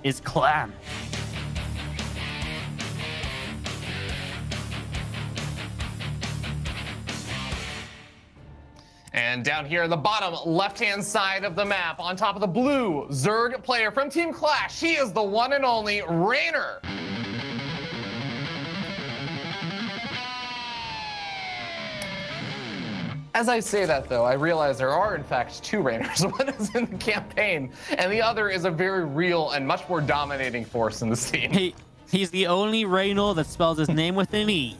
is Clem. And down here in the bottom left-hand side of the map, on top of the blue Zerg player from Team Clash, he is the one and only Reynor. As I say that, though, I realize there are, in fact, two Reynors. One is in the campaign, and the other is a very real and much more dominating force in this team. He's the only Reynor that spells his name with an E.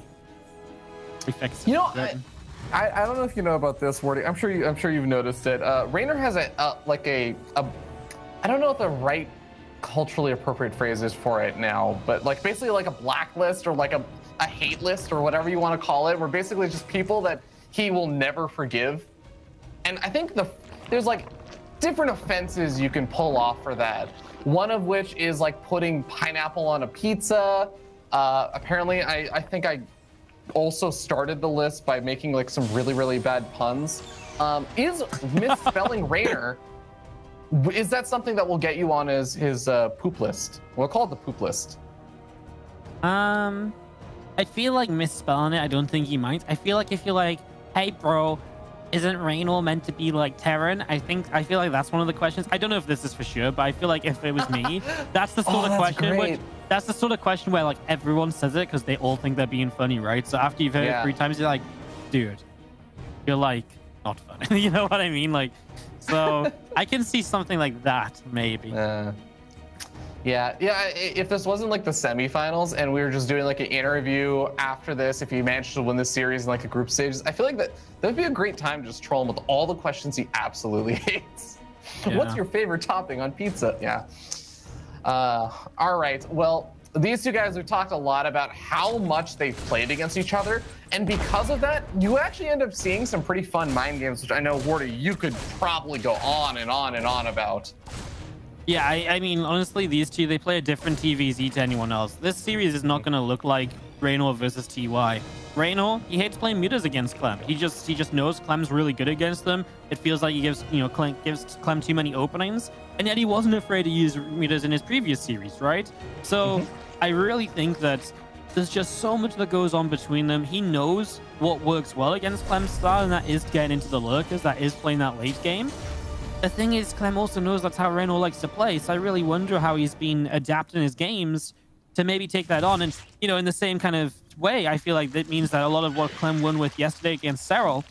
You know, I don't know if you know about this, Wardy. I'm sure you've noticed it. Reynor has I don't know what the right culturally appropriate phrase is for it now, but like basically like a blacklist or like a hate list or whatever you want to call it, where basically just people that he will never forgive. And I think there's like different offenses you can pull off for that. One of which is like putting pineapple on a pizza. Apparently, I think I also started the list by making like some really bad puns. Is misspelling Reynor, is that something that will get you on his poop list? We'll call it the poop list. I feel like misspelling it, I don't think he might. I feel like if you're like, hey bro, isn't Reynor meant to be like Terran? I feel like that's one of the questions. I don't know if this is for sure, but I feel like if it was me, that's the sort of question. That's the sort of question where like everyone says it because they all think they're being funny, right? So after you've heard it 3 times, you're like, dude, you're like not funny. You know what I mean? Like, so I can see something like that maybe. Yeah. If this wasn't like the semifinals and we were just doing like an interview after this, if he managed to win this series in like a group stages, I feel like that would be a great time to just troll him with all the questions he absolutely hates. Yeah. What's your favorite topping on pizza? Yeah. All right. Well, these two guys have talked a lot about how much they've played against each other, and because of that, you actually end up seeing some pretty fun mind games, which I know, Wardy, you could probably go on and on and on about. Yeah, I mean, honestly, these two, they play a different TVZ to anyone else. This series is not going to look like Reynor versus TY. Reynor, he hates playing mutas against Clem. He just knows Clem's really good against them. It feels like he gives Clem too many openings, and yet he wasn't afraid to use mutas in his previous series, right? So I really think that there's just so much that goes on between them. He knows what works well against Clem's style, and that is getting into the lurkers, that is playing that late game. The thing is, Clem also knows that's how Reynor likes to play, so I really wonder how he's been adapting his games to maybe take that on. And, you know, in the same kind of way, I feel like that means that a lot of what Clem won with yesterday against Serral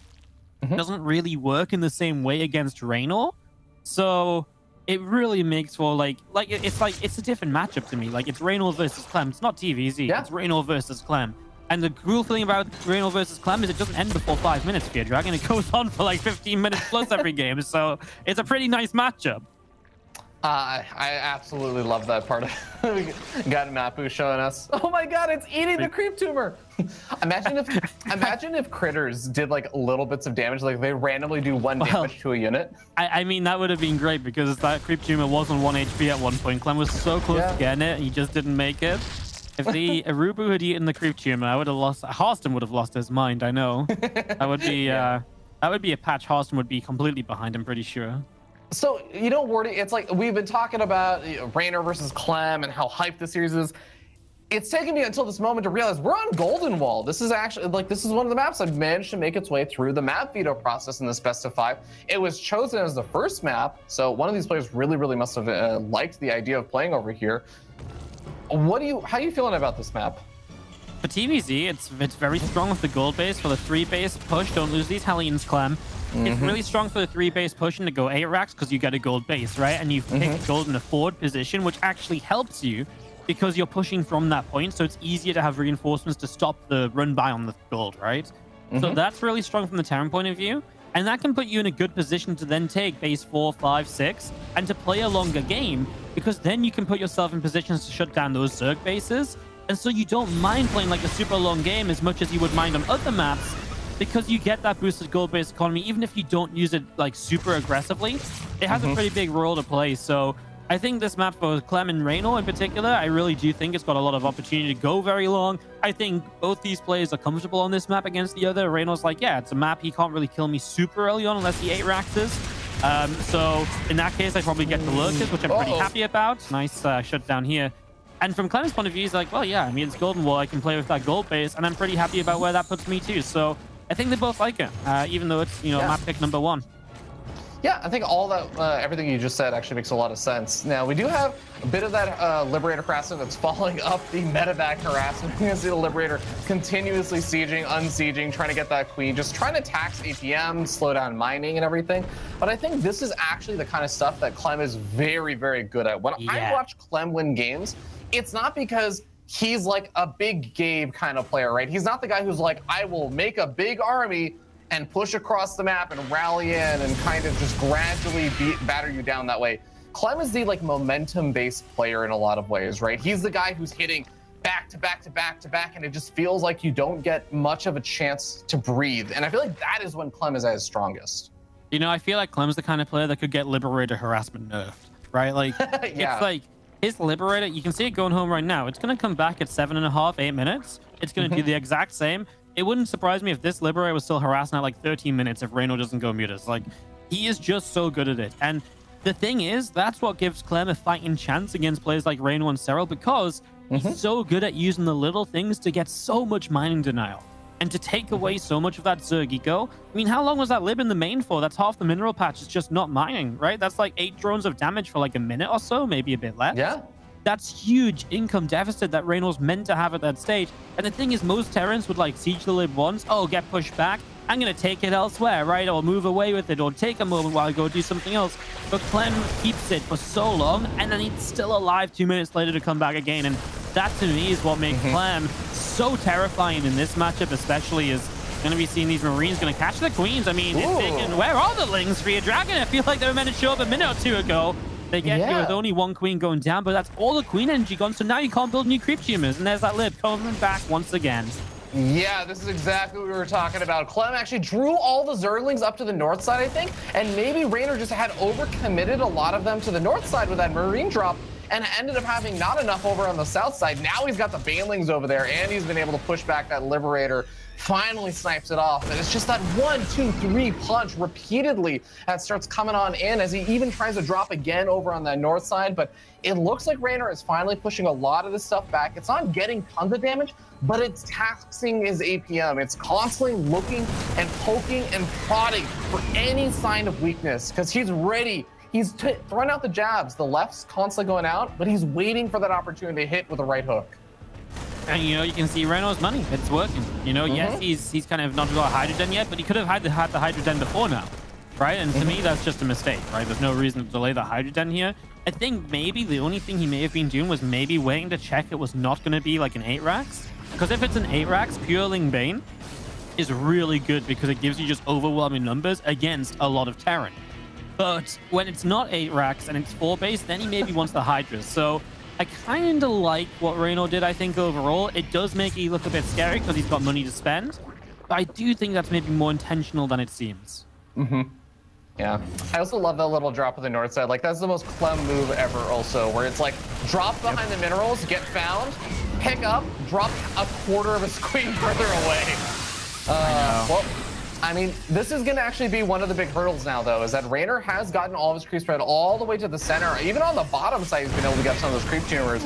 doesn't really work in the same way against Reynor. So it really makes for, it's a different matchup to me. Like, it's Reynor versus Clem. It's not TVZ. Yeah. It's Reynor versus Clem. And the cool thing about Reynor versus Clem is it doesn't end before 5 minutes for your dragon. It goes on for like 15 minutes plus every game. So it's a pretty nice matchup. I absolutely love that part. Got Mapu showing us. Oh my God, it's eating the creep tumor. Imagine if critters did like little bits of damage, like they randomly do 1 damage to a unit. I mean, that would have been great because that creep tumor was on 1 HP at one point. Clem was so close to getting it, and he just didn't make it. If the Arubu had eaten the creep tumor, I would have lost. Harston would have lost his mind. I know. That would be that would be a patch. Harston would be completely behind. I'm pretty sure. So you know, Wardy, it's like we've been talking about Reynor versus Clem and how hyped the series is. It's taken me until this moment to realize we're on Golden Wall. This is actually this is one of the maps that managed to make its way through the map veto process in this best of 5. It was chosen as the first map, so one of these players really must have liked the idea of playing over here. How are you feeling about this map? For TVZ, it's very strong with the gold base. For the 3 base push, don't lose these Hellions, Clem. It's really strong for the 3 base push and to go 8 racks because you get a gold base, right? And you've picked gold in a forward position, which actually helps you because you're pushing from that point. So it's easier to have reinforcements to stop the run by on the gold, right? So that's really strong from the Terran point of view. And that can put you in a good position to then take base 4, 5, 6 and to play a longer game, because then you can put yourself in positions to shut down those Zerg bases. And so you don't mind playing like a super long game as much as you would mind on other maps, because you get that boosted gold base economy. Even if you don't use it like super aggressively, it has a pretty big role to play. So I think this map for Clem and Reynor in particular, I really do think it's got a lot of opportunity to go very long. I think both these players are comfortable on this map against the other. Reynor's like, yeah, it's a map. He can't really kill me super early on unless he 8 racks. So in that case, I probably get the lurkers, which I'm pretty happy about. Nice shutdown here. And from Clem's point of view, he's like, well, yeah, I mean, it's golden wall. I can play with that gold base, and I'm pretty happy about where that puts me too. So I think they both like it, even though it's, map pick number 1. Yeah, I think all that, everything you just said actually makes a lot of sense. Now, we do have a bit of that Liberator harassment that's following up the medevac harassment. You can see the Liberator continuously sieging, unsieging, trying to get that queen, just trying to tax APM, slow down mining and everything. But I think this is actually the kind of stuff that Clem is very, very good at. When I watch Clem win games, it's not because he's like a big Gabe kind of player, right? He's not the guy who's like, I will make a big army and push across the map and rally in and kind of just gradually batter you down that way. Clem is the like momentum-based player in a lot of ways, right? He's the guy who's hitting back to back to back to back, and it just feels like you don't get much of a chance to breathe. And I feel like that is when Clem is at his strongest. I feel like Clem's the kind of player that could get Liberator harassment nerfed, right? Like, It's like his Liberator, you can see it going home right now. It's going to come back at 7.5, 8 minutes. It's going to do the exact same. It wouldn't surprise me if this Liberator was still harassing at like 13 minutes if Reynor doesn't go mutas. Like, he is just so good at it. And the thing is, that's what gives Clem a fighting chance against players like Reynor and Serral, because he's so good at using the little things to get so much mining denial and to take away so much of that Zerg eco. I mean, how long was that Lib in the main for? That's half the mineral patch. It's just not mining, right? That's like 8 drones of damage for like a minute or so, maybe a bit less. Yeah. That's huge income deficit that Reynor's meant to have at that stage. And the thing is, most Terrans would like siege the Lib once. Oh, get pushed back. I'm going to take it elsewhere, right? Or move away with it, or take a moment while I go do something else. But Clem keeps it for so long, and then he's still alive 2 minutes later to come back again. And that, to me, is what makes Clem so terrifying in this matchup, especially, is going to be seeing these Marines going to catch the Queens. I mean, it's taken, where are the Lings for your Dragon? I feel like they were meant to show up a minute or two ago. They get here with only 1 queen going down, but that's all the queen energy gone. So now you can't build new creep tumors. And there's that Lib coming back once again. Yeah, this is exactly what we were talking about. Clem actually drew all the Zerglings up to the north side, I think. And maybe Reynor just had overcommitted a lot of them to the north side with that Marine drop and ended up having not enough over on the south side. Now he's got the Banelings over there, and he's been able to push back that Liberator. Finally snipes it off, and it's just that 1, 2, 3 punch repeatedly that starts coming on in as he even tries to drop again over on the north side. But it looks like Reynor is finally pushing a lot of this stuff back. It's not getting tons of damage, but it's taxing his APM. It's constantly looking and poking and prodding for any sign of weakness, because he's ready. He's throwing out the jabs. The left's constantly going out, but he's waiting for that opportunity to hit with the right hook. And, you can see Reynor's money. It's working. Yes, he's kind of not got a Hydrogen yet, but he could have had the Hydrogen before now, right? And to me, that's just a mistake, right? There's no reason to delay the Hydrogen here. I think maybe the only thing he may have been doing was maybe waiting to check it was not going to be like an 8 racks. Because if it's an 8 racks, Pure Ling Bane is really good because it gives you just overwhelming numbers against a lot of Terran. But when it's not 8 racks and it's 4 base, then he maybe wants the Hydras. So I kind of like what Reynor did, I think, overall. It does make he look a bit scary because he's got money to spend. But I do think that's maybe more intentional than it seems. Yeah. I also love that little drop of the north side. Like, that's the most Clem move ever also, where it's like, drop behind the minerals, get found, pick up, drop a quarter of his queen further away. Well, I mean, this is going to actually be one of the big hurdles now, though, is that Reynor has gotten all of his creep spread all the way to the center. Even on the bottom side, he's been able to get some of those creep tumors.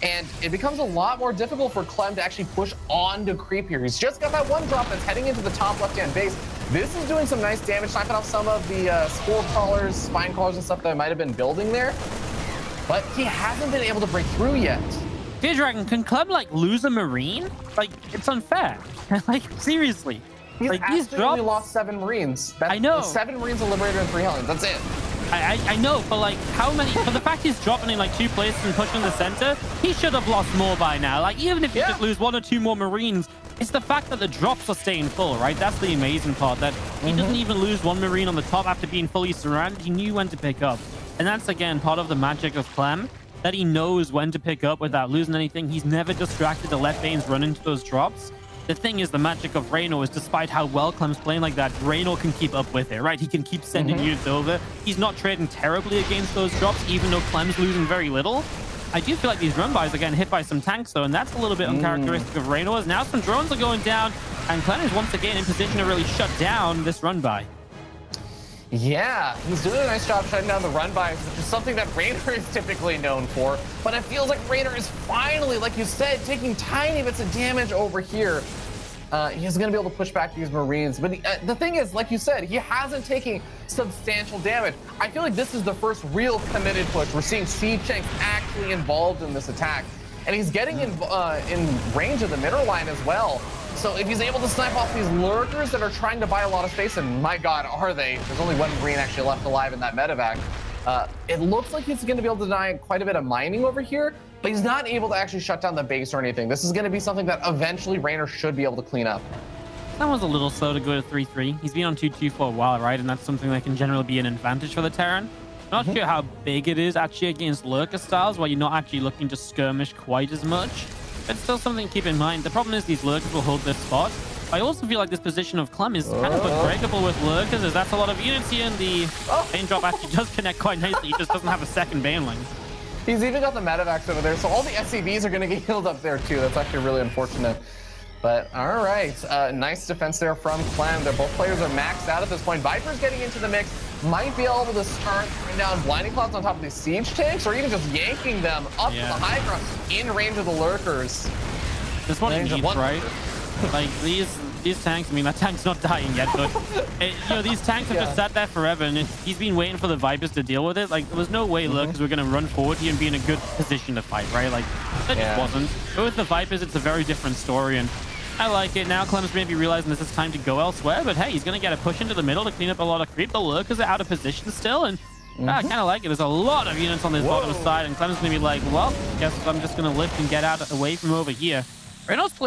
And it becomes a lot more difficult for Clem to actually push onto creep here. He's just got that 1 drop that's heading into the top left-hand base. This is doing some nice damage, sniping off some of the spore crawlers, spine crawlers, and stuff that might have been building there. But he hasn't been able to break through yet. Dear Dragon, can Clem, like, lose a Marine? Like, it's unfair. Like, seriously. He's like, only lost 7 Marines. I know. 7 Marines, a Liberator, and 3 Hellions. That's it. I know, but like, how many? For the fact he's dropping in like 2 places and pushing the center, he should have lost more by now. Like, even if you just lose 1 or 2 more Marines, it's the fact that the drops are staying full, right? That's the amazing part, that he doesn't even lose 1 Marine on the top after being fully surrounded. He knew when to pick up. And that's, again, part of the magic of Clem, that he knows when to pick up without losing anything. He's never distracted to let Banes run into those drops. The thing is, the magic of Reynor is, despite how well Clem's playing like that, Reynor can keep up with it, right? He can keep sending units over. He's not trading terribly against those drops, even though Clem's losing very little. I do feel like these run bys are getting hit by some tanks, though, and that's a little bit uncharacteristic of Reynor's. Now some drones are going down, and Clem is once again in position to really shut down this run by. Yeah, he's doing a nice job shutting down the run buys, which is something that Reynor is typically known for. But it feels like Reynor is finally, like you said, taking tiny bits of damage over here. He's going to be able to push back these Marines. But the thing is, like you said, he hasn't taken substantial damage. I feel like this is the first real committed push. We're seeing Siege Tanks actually involved in this attack. And he's getting in range of the middle line as well. So if he's able to snipe off these lurkers that are trying to buy a lot of space, and my God, are they? There's only one Marine actually left alive in that medevac. It looks like he's going to be able to deny quite a bit of mining over here, but he's not able to actually shut down the base or anything. This is going to be something that eventually Reynor should be able to clean up. That was a little slow to go to 3-3. He's been on 2-2 for a while, right? And that's something that can generally be an advantage for the Terran. Not sure how big it is actually against lurker styles, where you're not actually looking to skirmish quite as much. But still something to keep in mind. The problem is these lurkers will hold this spot. I also feel like this position of Clem is kind of unbreakable with lurkers, as that's a lot of units here, and the Bane drop actually does connect quite nicely. He just doesn't have a second Baneling. He's even got the medevacs over there, so all the SCVs are going to get healed up there too. That's actually really unfortunate. But all right, nice defense there from Clem. Both players are maxed out at this point. Viper's getting into the mix. Might be able to start throwing down blinding clouds on top of these siege tanks, or even just yanking them up to the high ground in range of the lurkers. This one needs, right? Like these tanks, I mean, that tank's not dying yet, but you know, these tanks have just sat there forever, and he's been waiting for the Vipers to deal with it. Like, there was no way lurkers were going to run forward here and be in a good position to fight, right? Like, that just wasn't. But with the Vipers, it's a very different story, and I like it. Now Clem's maybe realizing this is time to go elsewhere, but hey, he's going to get a push into the middle to clean up a lot of creep. The lurkers are out of position still, and I kind of like it. There's a lot of units on this bottom side, and Clem's going to be like, well, guess I'm just going to lift and get out away from over here. Reynor's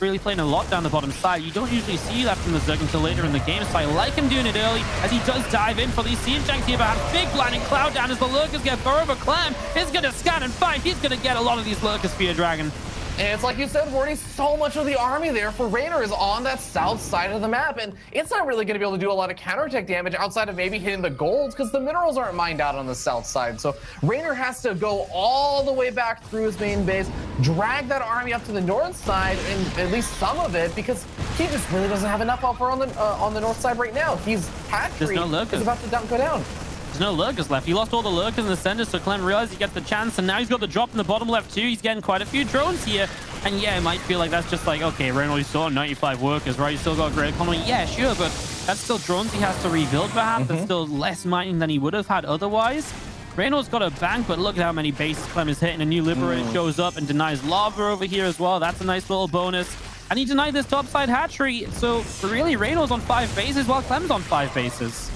really playing a lot down the bottom side. You don't usually see that from the Zerg until later in the game, so I like him doing it early as he does dive in for these siege tanks here, but have big blinding cloud down as the lurkers get burrowed. But Clem is going to scan and fight. He's going to get a lot of these lurkers, Spear Dragon. And it's like you said, Wardy, so much of the army there for Reynor is on that south side of the map, and it's not really going to be able to do a lot of counterattack damage outside of maybe hitting the golds, because the minerals aren't mined out on the south side. So Reynor has to go all the way back through his main base, drag that army up to the north side, and at least some of it, because he just really doesn't have enough offer on the north side right now. He's hatchery is about to go down. There's no lurkers left. He lost all the lurkers in the center, so Clem realized he gets the chance, and now he's got the drop in the bottom left too. He's getting quite a few drones here. And yeah, it might feel like that's just like, okay, Reynor, you still have 95 workers, right? You still got a great economy. Yeah, sure, but that's still drones he has to rebuild perhaps. That's still less mining than he would have had otherwise. Reynor's got a bank, but look at how many bases Clem is hitting. A new Liberator shows up and denies lava over here as well. That's a nice little bonus. And he denied this topside hatchery. So really, Reynor's on 5 bases while Clem's on 5 bases.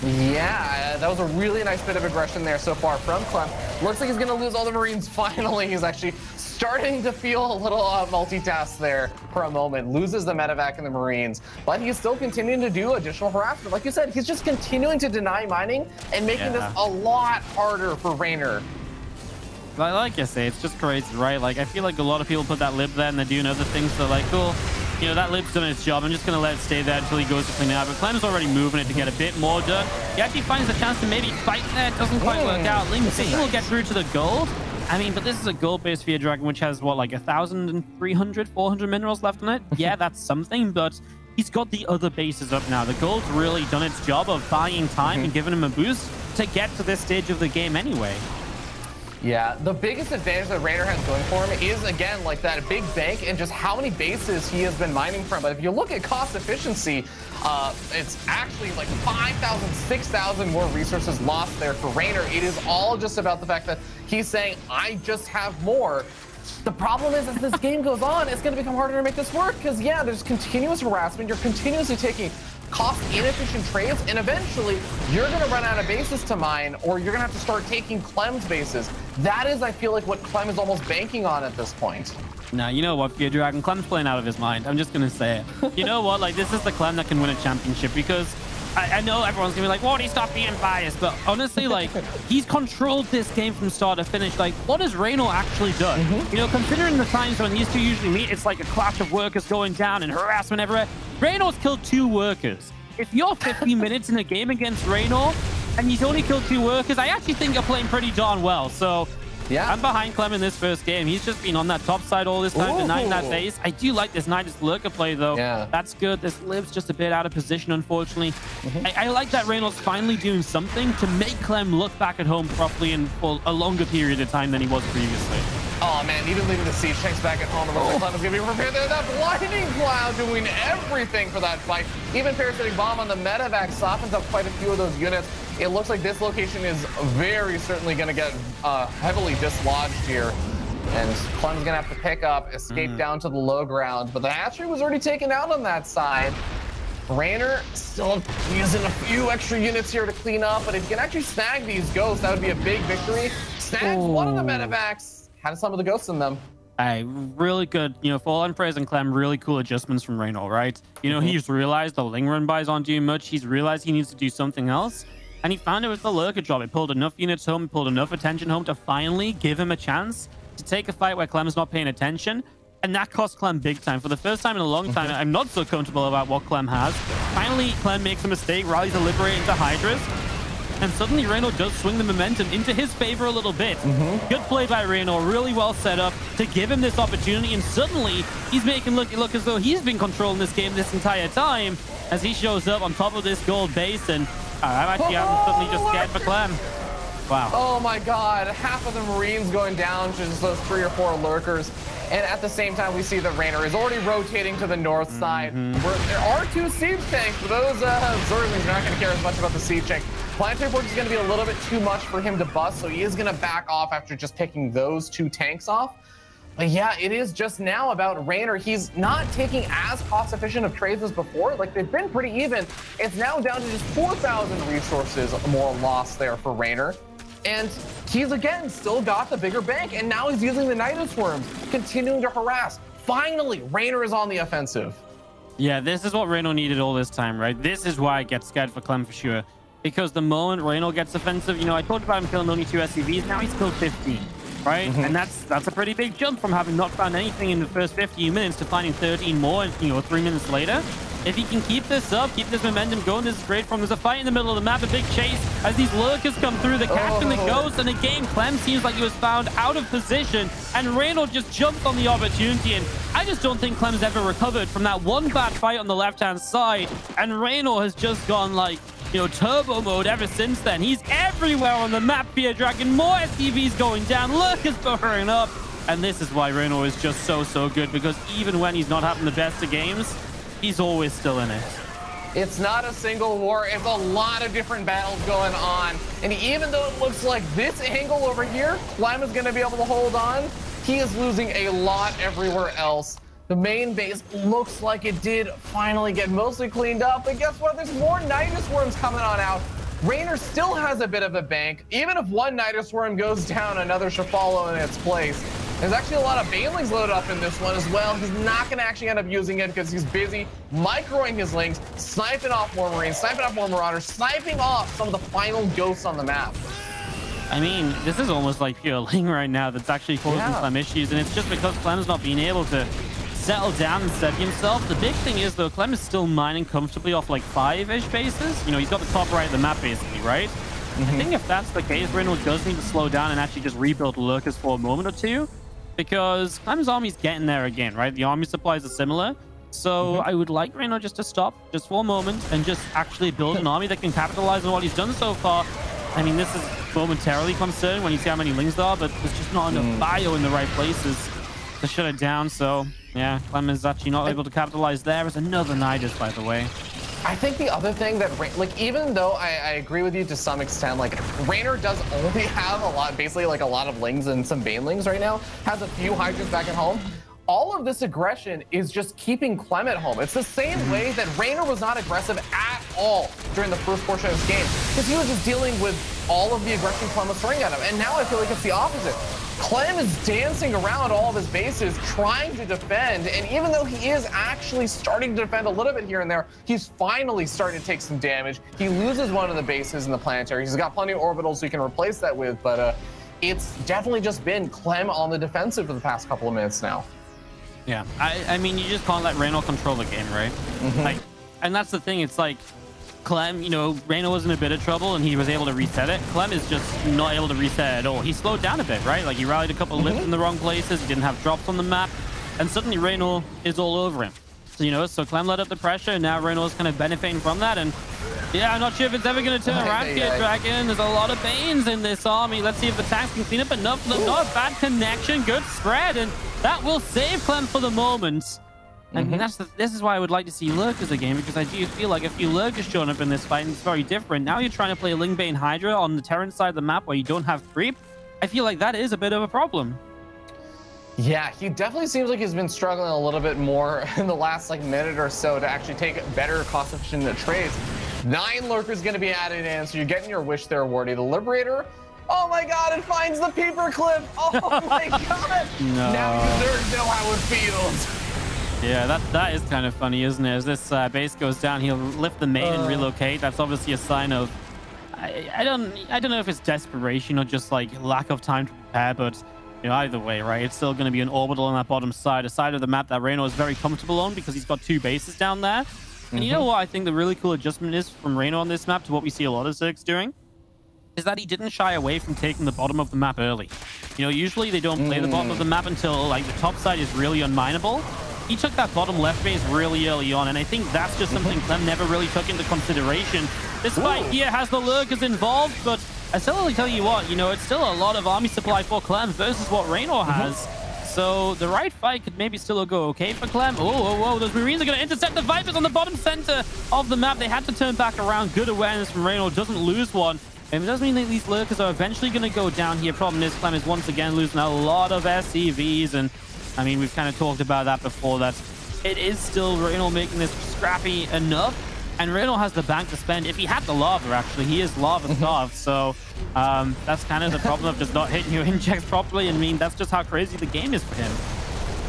Yeah, that was a really nice bit of aggression there so far from Clem. Looks like he's going to lose all the Marines finally. He's actually starting to feel a little multitask there for a moment. Loses the medevac and the Marines, but he's still continuing to do additional harassment. Like you said, he's just continuing to deny mining and making this a lot harder for Reynor. Like I say, it's just crazy, right? Like, I feel like a lot of people put that lib there and they're doing other things. So like, cool. You know, that lib's done its job. I'm just going to let it stay there until he goes to clean it out. But Clem's already moving it to get a bit more done. He actually finds a chance to maybe fight there. It doesn't quite work out. Ling Bing will get through to the gold. I mean, but this is a gold-based Fear Dragon, which has, what, like 1,300, 400 minerals left on it? Yeah, that's something, but he's got the other bases up now. The gold's really done its job of buying time and giving him a boost to get to this stage of the game anyway. Yeah, the biggest advantage that Reynor has going for him is, again, like that big bank and just how many bases he has been mining from. But if you look at cost efficiency, it's actually like 5,000, 6,000 more resources lost there for Reynor. It is all just about the fact that he's saying, I just have more. The problem is, as this game goes on, it's going to become harder to make this work because, yeah, there's continuous harassment. You're continuously taking cost-inefficient trades, and eventually you're going to run out of bases to mine, or you're going to have to start taking Clem's bases. That is, I feel like, what Clem is almost banking on at this point. Now, you know what, Fear Dragon? Clem's playing out of his mind. I'm just going to say it. You know what? Like, this is the Clem that can win a championship because I know everyone's going to be like, Wardy, stop being biased. But honestly, like, he's controlled this game from start to finish. Like, what has Reynor actually done? You know, considering the times when these two usually meet, it's like a clash of workers going down and harassment everywhere. Reynor's killed 2 workers. If you're 15 minutes in a game against Reynor and he's only killed 2 workers, I actually think you're playing pretty darn well. So Yeah. I'm behind Clem in this first game. He's just been on that top side all this time, denying that base. I do like this Nidus lurker play, though. Yeah. That's good. This Liv's just a bit out of position, unfortunately. I like that Reynor's finally doing something to make Clem look back at home properly and for a longer period of time than he was previously. Oh, man, even leaving the siege tanks back at home, and Clem is going to be prepared there. That blinding cloud doing everything for that fight. Even parasitic bomb on the medevac softens up quite a few of those units. It looks like this location is very certainly going to get heavily dislodged here. And Clem's going to have to pick up, escape down to the low ground. But the hatchery was already taken out on that side. Reynor still using a few extra units here to clean up. But if you can actually snag these ghosts, that would be a big victory. Snags one of the medevacs. Had some of the ghosts in them. Really good, for all Praise and Clem, really cool adjustments from Reynor, right? He's realized the Ling run buys aren't doing much. He's realized he needs to do something else. And he found it with the lurker job. It pulled enough units home, it pulled enough attention home to finally give him a chance to take a fight where Clem's not paying attention. And that cost Clem big time. For the first time in a long time, I'm not so comfortable about what Clem has. Finally, Clem makes a mistake, rallies a liberator into Hydras. And suddenly Reynor does swing the momentum into his favor a little bit. Good play by Reynor, really well set up to give him this opportunity. And suddenly he's making look as though he's been controlling this game this entire time as he shows up on top of this gold base. And I'm suddenly just scared for Clem. Wow. Oh my God, half of the Marines going down to just those 3 or 4 lurkers. And at the same time, we see that Reynor is already rotating to the north side. Where there are 2 siege tanks, but those Zerglings are not going to care as much about the siege tank. Planetary Forge is going to be a little bit too much for him to bust, so he is going to back off after just picking those 2 tanks off. But yeah, it is just now about Reynor. He's not taking as cost-efficient of trades as before. Like, they've been pretty even. It's now down to just 4,000 resources more lost there for Reynor. And he's, again, still got the bigger bank, and now he's using the Nidus Worms, continuing to harass. Finally, Reynor is on the offensive. Yeah, this is what Reynor needed all this time, right? This is why I get scared for Clem for sure. Because the moment Reynor gets offensive, I talked about him killing only 2 SCVs, now he's killed 15, right? And that's a pretty big jump from having not found anything in the first 15 minutes to finding 13 more, 3 minutes later. If he can keep this up, keep this momentum going, this is great from. There's a fight in the middle of the map, a big chase as these lurkers come through, the catch and the ghost, and again, Clem seems like he was found out of position, and Reynor just jumped on the opportunity, and I just don't think Clem's ever recovered from that one bad fight on the left-hand side, and Reynor has just gone like, turbo mode ever since then. He's everywhere on the map, Fear Dragon, more SCVs going down, lurkers burrowing up, and this is why Reynor is just so good, because even when he's not having the best of games, he's always still in it. It's not a single war. It's a lot of different battles going on. And even though it looks like this angle over here, Clem is going to be able to hold on, he is losing a lot everywhere else. The main base looks like it did finally get mostly cleaned up. But guess what? There's more Nidus Worms coming on out. Reynor still has a bit of a bank. Even if one Nidus Worm goes down, another should follow in its place. There's actually a lot of Banelings loaded up in this one as well. He's not going to actually end up using it because he's busy microing his Lings, sniping off more Marines, sniping off more Marauders, sniping off some of the final ghosts on the map. I mean, this is almost like pure Ling right now that's actually causing Clem issues, and it's just because Clem's not being able to settle down and steady himself. The big thing is, though, Clem is still mining comfortably off like 5-ish bases. He's got the top right of the map, basically, right? I think if that's the case, Reynor does need to slow down and actually just rebuild lurkers for a moment or two. Because Clem's army's getting there again, right? The army supplies are similar. So I would like Reynor just to stop just for a moment and just actually build an army that can capitalize on what he's done so far. I mean, this is momentarily concerning when you see how many Lings there are, but there's just not enough bio in the right places to shut it down. So yeah, Clem is actually not able to capitalize there. There's another Nidus, by the way. I think the other thing that, even though I agree with you to some extent, Reynor does only have basically a lot of Lings and some Banelings right now, has a few Hydras back at home. All of this aggression is just keeping Clem at home. It's the same way that Reynor was not aggressive at all during the first portion of this game, because he was just dealing with all of the aggression Clem was throwing at him. And now I feel like it's the opposite. Clem is dancing around all of his bases, trying to defend, and even though he is actually starting to defend a little bit here and there, he's finally starting to take some damage. He loses one of the bases in the planetary. He's got plenty of orbitals he can replace that with, but it's definitely just been Clem on the defensive for the past couple of minutes now. Yeah, I mean, you just can't let Reynor control the game, right? And that's the thing. It's like Clem, you know, Reynor was in a bit of trouble and he was able to reset it. Clem is just not able to reset at all. He slowed down a bit, right? Like he rallied a couple of lips in the wrong places. He didn't have drops on the map. And suddenly Reynor is all over him. So, you know, so Clem let up the pressure and now Reynor's kind of benefiting from that. And yeah, I'm not sure if it's ever going to turn around here, Dragon. There's a lot of Banes in this army. Let's see if the tanks can clean up enough. Not a bad connection. Good spread. And that will save Clem for the moment. And this is why I would like to see Lurkers again, because I do feel like a few Lurkers showing up in this fight, and it's very different. Now you're trying to play Lingbane Hydra on the Terran side of the map where you don't have creep. I feel like that is a bit of a problem. Yeah, he definitely seems like he's been struggling a little bit more in the last minute or so to actually take better cost-efficient trades. 9 Lurkers going to be added in, so you're getting your wish there, Wardy. The Liberator, oh my god, it finds the paperclip. Oh my god. No. Now you know how it feels. Yeah, that is kind of funny, isn't it? As this base goes down, he'll lift the main and relocate. That's obviously a sign of I don't know if it's desperation or just like lack of time to prepare, but you know, either way, right? It's still going to be an orbital on that bottom side, a side of the map that Reynor is very comfortable on because he's got 2 bases down there. And you know what I think the really cool adjustment is from Reynor on this map to what we see a lot of Zergs doing? Is that he didn't shy away from taking the bottom of the map early. You know, usually they don't play the bottom of the map until like the top side is really unmineable. He took that bottom left base really early on, and I think that's just something Clem never really took into consideration. This fight here has the Lurkers involved, but I still tell you what, you know, it's still a lot of army supply for Clem versus what Reynor has. So the right fight could maybe still go okay for Clem. Oh, those Marines are going to intercept the Vipers on the bottom center of the map. They had to turn back around. Good awareness from Reynor, doesn't lose one. And it does mean that these Lurkers are eventually going to go down here. Problem is, Clem is once again losing a lot of SCVs, and I mean, we've kind of talked about that before, that it is still Reynor making this scrappy enough. And Reynor has the bank to spend. If he had the lava, actually, he is lava starved. So that's kind of the problem of just not hitting your injects properly. And I mean, that's just how crazy the game is for him.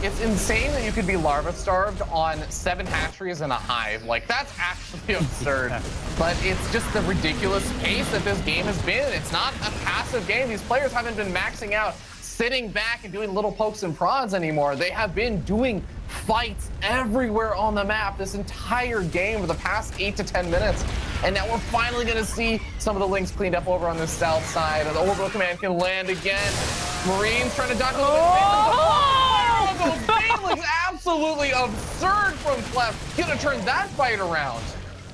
It's insane that you could be larva starved on 7 hatcheries and a hive. Like, that's actually absurd. But it's just the ridiculous pace that this game has been. It's not a passive game. These players haven't been maxing out, sitting back and doing little pokes and prods anymore. They have been doing fights everywhere on the map this entire game for the past 8 to 10 minutes. And now we're finally going to see some of the links cleaned up over on the south side. The orbital command can land again. Marines trying to duck a little bit. Those Banelings, absolutely absurd from Clem. Gonna turn that fight around.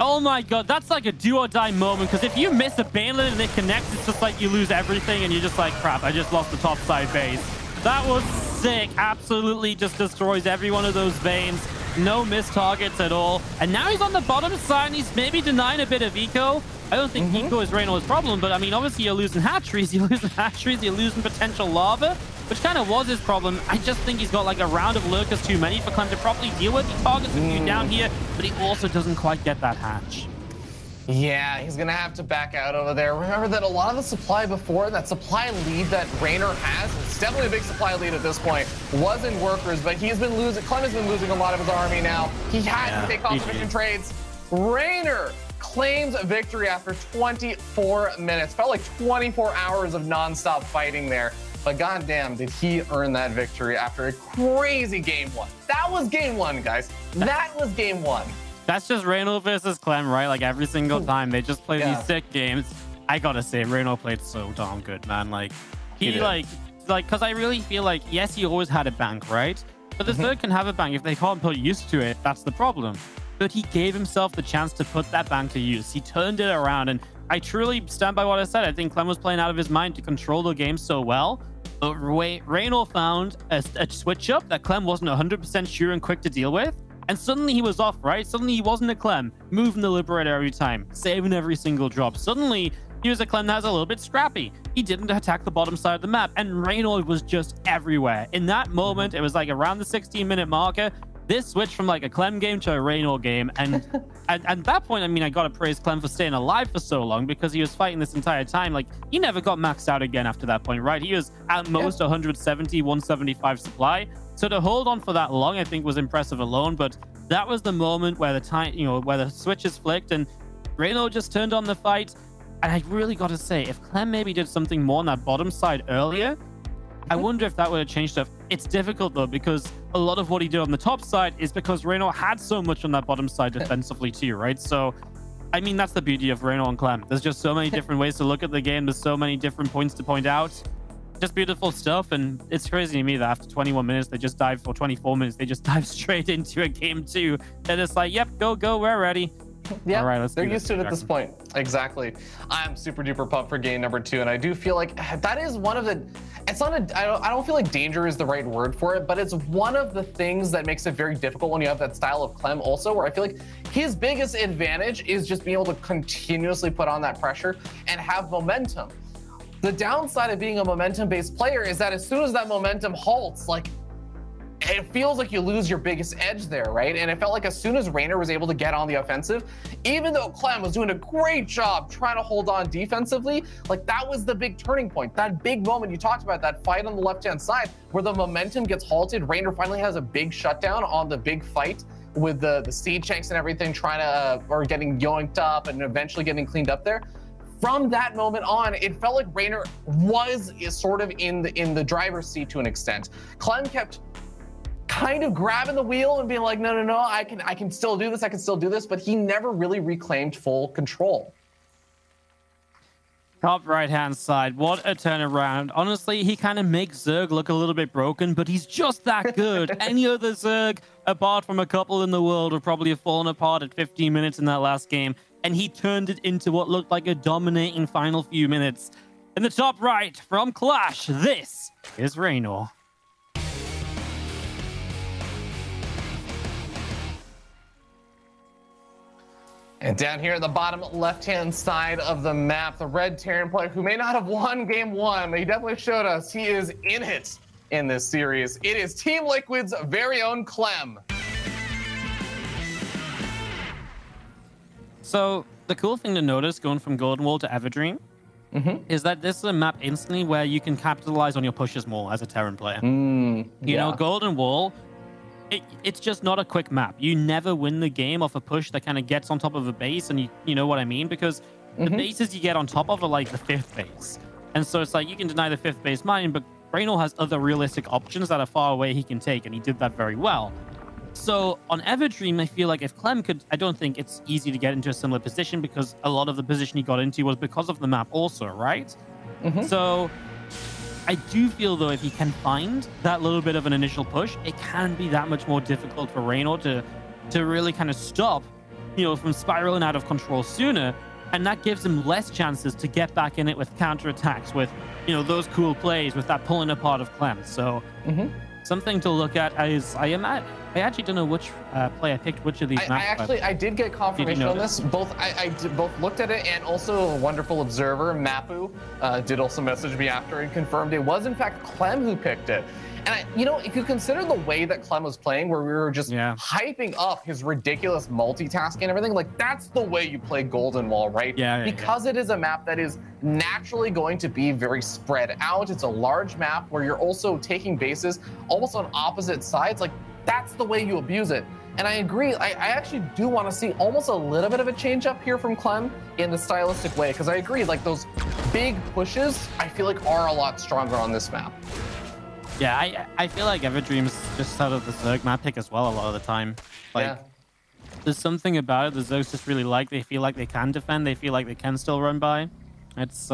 Oh my god, that's like a do or die moment, because if you miss a Banelet and it connects, it's just like you lose everything and you're just like, crap, I just lost the top side base. That was sick. Absolutely just destroys every one of those veins. No missed targets at all. And now he's on the bottom side and he's maybe denying a bit of eco. I don't think eco is Reynor's problem, but I mean, obviously you're losing hatcheries, you're losing potential lava, which kind of was his problem. I just think he's got like a round of Lurkers too many for Clem to properly deal with. He targets a few down here, but he also doesn't quite get that hatch. Yeah, he's going to have to back out over there. Remember that a lot of the supply before, that supply lead that Reynor has, it's definitely a big supply lead at this point, was in workers, but he's been losing, Clem has been losing a lot of his army now. He had to take cost-efficient trades. Reynor claims victory after 24 minutes. Felt like 24 hours of non-stop fighting there. But goddamn, did he earn that victory after a crazy game 1. That was game 1, guys. That was game 1. That's just Reynor versus Clem, right? Like every single time they just play these sick games. I gotta say, Reynor played so darn good, man. Like he because I really feel like, yes, he always had a bank, right? But the Zerg can have a bank if they can't put use to it. That's the problem. But he gave himself the chance to put that bank to use. He turned it around, and I truly stand by what I said. I think Clem was playing out of his mind to control the game so well. But Reynor found a switch up that Clem wasn't 100% sure and quick to deal with. And suddenly he was off, right? Suddenly he wasn't a Clem, moving the Liberator every time, saving every single drop. Suddenly he was a Clem that was a little bit scrappy. He didn't attack the bottom side of the map, and Reynor was just everywhere. In that moment, it was like around the 16-minute marker, this switched from like a Clem game to a Reynor game. And at that point, I mean, I gotta praise Clem for staying alive for so long, because he was fighting this entire time. Like, he never got maxed out again after that point, right? He was at most 170, 175 supply. So to hold on for that long, I think was impressive alone. But that was the moment where the time, you know, where the switches flicked and Reynor just turned on the fight. And I really got to say, if Clem maybe did something more on that bottom side earlier, I wonder if that would have changed stuff. It's difficult though, because a lot of what he did on the top side is because Reynor had so much on that bottom side defensively too, right? So I mean, that's the beauty of Reynor and Clem. There's just so many different ways to look at the game. There's so many different points to point out. Just beautiful stuff. And it's crazy to me that after 21 minutes, they just dive, for 24 minutes, they just dive straight into a game 2. And it's like, yep, go, we're ready. Yeah, all right, they're used to it at this point. Exactly. I'm super duper pumped for game number 2, and I do feel like that is one of the. It's not a. I don't feel like danger is the right word for it, but it's one of the things that makes it very difficult when you have that style of Clem. Also, where I feel like his biggest advantage is just being able to continuously put on that pressure and have momentum. The downside of being a momentum-based player is that as soon as that momentum halts, like, it feels like you lose your biggest edge there, right? And it felt like as soon as Reynor was able to get on the offensive, even though Clem was doing a great job trying to hold on defensively, like that was the big turning point. That big moment you talked about, that fight on the left-hand side where the momentum gets halted. Reynor finally has a big shutdown on the big fight with the seed shanks and everything trying to, or getting yoinked up and eventually getting cleaned up there. From that moment on, it felt like Reynor was sort of in the driver's seat to an extent. Clem kept kind of grabbing the wheel and being like, no, I can still do this, but he never really reclaimed full control. Top right-hand side, what a turnaround. Honestly, he kind of makes Zerg look a little bit broken, but he's just that good. Any other Zerg, apart from a couple in the world, would probably have fallen apart at 15 minutes in that last game, and he turned it into what looked like a dominating final few minutes. In the top right, from Clash, this is Reynor. And down here at the bottom left-hand side of the map, the red Terran player who may not have won game 1, but he definitely showed us he is in it in this series. It is Team Liquid's very own Clem. So the cool thing to notice going from Golden Wall to Everdream is that this is a map instantly where you can capitalize on your pushes more as a Terran player. You know, Golden Wall, it's just not a quick map. You never win the game off a push that kind of gets on top of a base, and you know what I mean? Because the bases you get on top of are like the 5th base. And so it's like you can deny the 5th base mine, but Reynor has other realistic options that are far away he can take, and he did that very well. So on Everdream, I feel like if Clem could, I don't think it's easy to get into a similar position because a lot of the position he got into was because of the map also, right? So I do feel, though, if he can find that little bit of an initial push, it can be that much more difficult for Reynor to really kind of stop, you know, from spiraling out of control sooner. And that gives him less chances to get back in it with counterattacks, with, you know, those cool plays, with that pulling apart of Clem. So something to look at is, I actually don't know which play I picked, which of these maps. I did get confirmation on this. I both looked at it, and also a wonderful observer, Mapu, did also message me after and confirmed it was in fact Clem who picked it. And you know, if you consider the way that Clem was playing, where we were just hyping up his ridiculous multitasking and everything, like that's the way you play Golden Wall, right? Because it is a map that is naturally going to be very spread out. It's a large map where you're also taking bases almost on opposite sides. Like that's the way you abuse it. And I agree. I actually do want to see almost a little bit of a change up here from Clem in the stylistic way, because I agree, like those big pushes, I feel like are a lot stronger on this map. Yeah, I feel like Everdream's just sort of the Zerg map pick as well a lot of the time. Like, there's something about it the Zergs just really like. They feel like they can defend. They feel like they can still run by. It's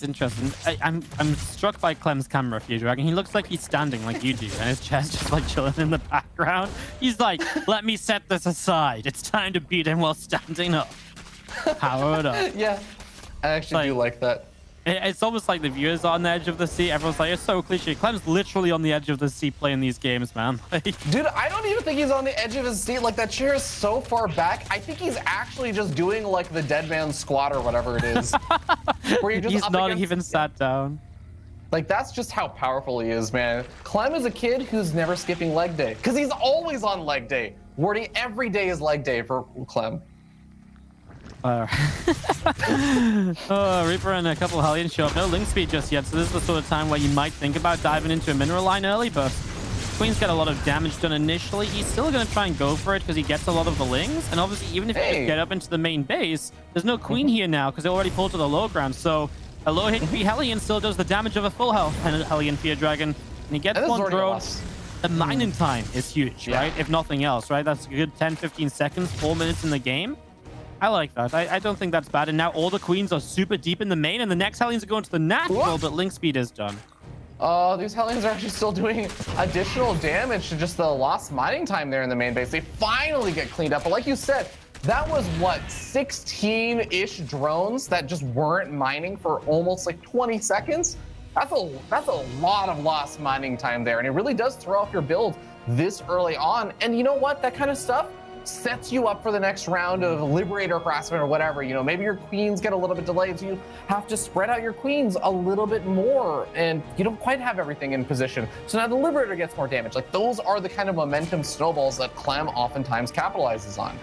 interesting. I'm struck by Clem's camera, Fear Dragon. He looks like he's standing like you do, and his chest just like chilling in the background. He's like, let me set this aside. It's time to beat him while standing up. Power it up. Yeah, I actually do like that. It's almost like the viewers are on the edge of the seat. Everyone's like, it's so cliche. Clem's literally on the edge of the seat playing these games, man. Dude, I don't even think he's on the edge of his seat. Like, that chair is so far back. I think he's actually just doing, like, the dead man squat or whatever it is. Where you're just he's not even sat down. Like, that's just how powerful he is, man. Clem is a kid who's never skipping leg day. Because he's always on leg day. Wordy, every day is leg day for Clem. Reaper and a couple of Hellions show up. No link speed just yet, so this is the sort of time where you might think about diving into a mineral line early, but Queen's got a lot of damage done initially. He's still going to try and go for it because he gets a lot of the lings, and obviously even if you just get up into the main base, there's no Queen here now because they already pulled to the low ground, so a low HP Hellion still does the damage of a full health Hellion Fear Dragon, and he gets one drone. The mining time is huge, right? If nothing else, right? That's a good 10-15 seconds, 4 minutes in the game. I like that. I don't think that's bad. And now all the queens are super deep in the main, and the next Hellions are going to the natural, but link speed is done. Oh, these Hellions are actually still doing additional damage to just the lost mining time there in the main base. They finally get cleaned up. But like you said, that was what, 16-ish drones that just weren't mining for almost like 20 seconds? That's a lot of lost mining time there. And it really does throw off your build this early on. And you know what? That kind of stuff sets you up for the next round of Liberator harassment or whatever. You know, maybe your queens get a little bit delayed, so you have to spread out your queens a little bit more, and you don't quite have everything in position. So now the Liberator gets more damage. Like, those are the kind of momentum snowballs that Clem oftentimes capitalizes on.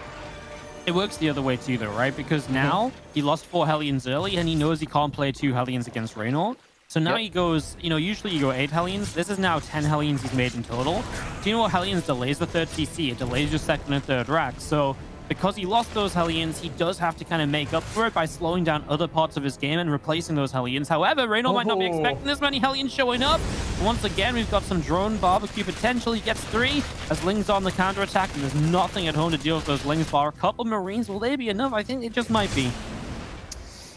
It works the other way too, though, right? Because now he lost 4 Hellions early, and he knows he can't play 2 Hellions against Reynor. So now he goes, you know, usually you go 8 Hellions. This is now 10 Hellions he's made in total. Do you know what Hellions delays the third CC? It delays your second and third rack. So because he lost those Hellions, he does have to kind of make up for it by slowing down other parts of his game and replacing those Hellions. However, Reynor might not be expecting this many Hellions showing up. Once again, we've got some drone barbecue potential. He gets 3 as Ling's on the counter attack, and there's nothing at home to deal with those Lings bar. A couple Marines, will they be enough? I think it just might be.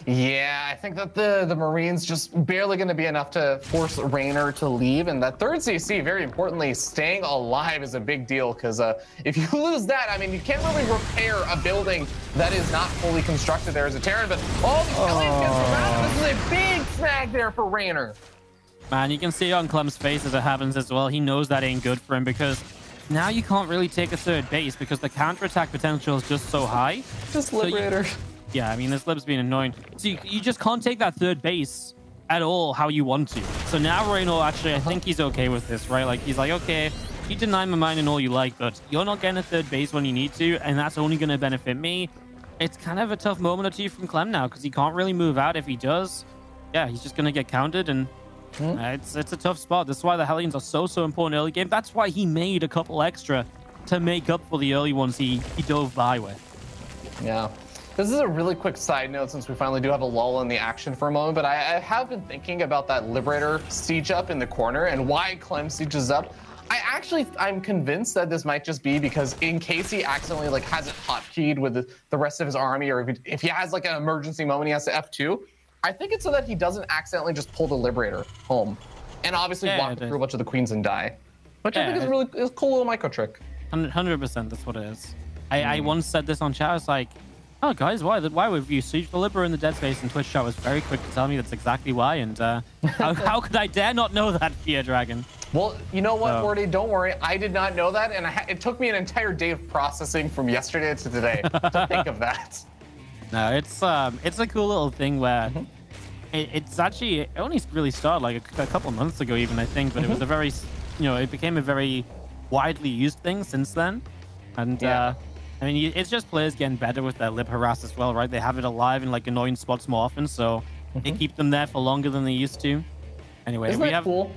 Yeah, I think that the Marines just barely going to be enough to force Reynor to leave. And that third CC, very importantly, staying alive is a big deal, because if you lose that, I mean, you can't really repair a building that is not fully constructed there as a Terran. But all these Hellions get surrounded. This is a big snag there for Reynor. Man, you can see on Clem's face as it happens as well. He knows that ain't good for him, because now you can't really take a third base because the counterattack potential is just so high. Just Liberator. Yeah, I mean, this Lib's being annoying. So you just can't take that third base at all how you want to. So now Reynor, actually, I think he's okay with this, right? Like, he's like, okay, you deny my mining all you like, but you're not getting a third base when you need to, and that's only going to benefit me. It's kind of a tough moment or two from Clem now, because he can't really move out. If he does, yeah, he's just going to get countered, and it's a tough spot. That's why the Hellions are so important early game. That's why he made a couple extra to make up for the early ones he dove by with. Yeah. This is a really quick side note, since we finally do have a lull in the action for a moment, but I have been thinking about that Liberator siege up in the corner and why Clem sieges up. I'm convinced that this might just be because in case he accidentally like has it hotkeyed with the rest of his army, or if he has like an emergency moment, he has to F2. I think it's so that he doesn't accidentally just pull the Liberator home and obviously walk through a bunch of the queens and die, which I think is a cool little micro trick. 100%, that's what it is. I once said this on chat. I was like, oh, guys, why would you siege the Liberator in the dead space? And Twitch chat was very quick to tell me that's exactly why. And how could I dare not know that, Fear Dragon? Well, you know what, Morty? Don't worry. I did not know that. And it took me an entire day of processing from yesterday to today to think of that. No, it's a cool little thing where it's actually, it only really started like a couple of months ago even, I think. But it was a very, it became a very widely used thing since then. And I mean, it's just players getting better with their Lib harass as well, right? They have it alive in like annoying spots more often, so they keep them there for longer than they used to. Anyway, isn't that cool?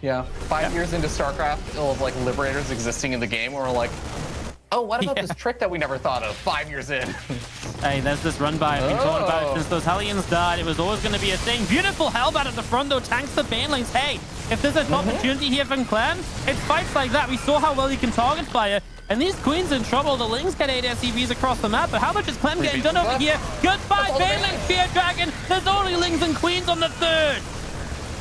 Yeah, 5 years into StarCraft of like Liberators existing in the game, where we're like, oh, what about this trick that we never thought of 5 years in? Hey, there's this run by. I've been talking about it since those Hellions died. It was always going to be a thing. Beautiful Hellbat at the front, though. Tanks the banelings. Hey, if there's an opportunity here from Clem, it's fights like that. We saw how well he can target fire. And these queens in trouble. The Lings get 8 SCVs across the map, but how much is Clem getting done over here? Goodbye, Baneling, Fear Dragon. There's only Lings and queens on the third.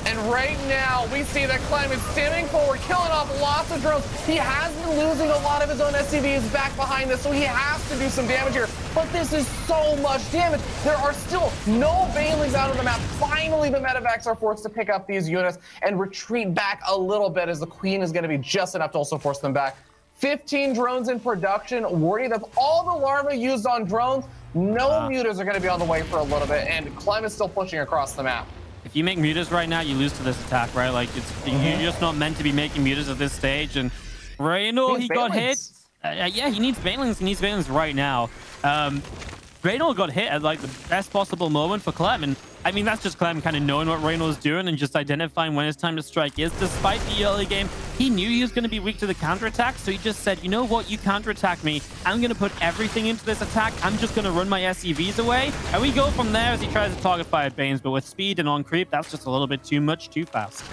And right now, we see that Clem is standing forward, killing off lots of drones. He has been losing a lot of his own SCVs back behind this, so he has to do some damage here. But this is so much damage. There are still no Banelings out of the map. Finally, the medevacs are forced to pick up these units and retreat back a little bit, as the Queen is going to be just enough to also force them back. 15 drones in production. Worry, that's all the larvae used on drones. No mutas are going to be on the way for a little bit, and Clem is still pushing across the map. If you make mutas right now, you lose to this attack, right? Like, you're just not meant to be making mutas at this stage. And Reynor, he got hit. Yeah, he needs Banelings. He needs Banelings right now. Reynor got hit at like the best possible moment for Clem, and I mean, that's just Clem kind of knowing what Reynor's doing and just identifying when his time to strike is. Despite the early game, he knew he was going to be weak to the counterattack, so he just said, you know what, you counterattack me. I'm going to put everything into this attack. I'm just going to run my SCVs away. And we go from there as he tries to target fire Banes, but with speed and on creep, that's just a little bit too much, too fast.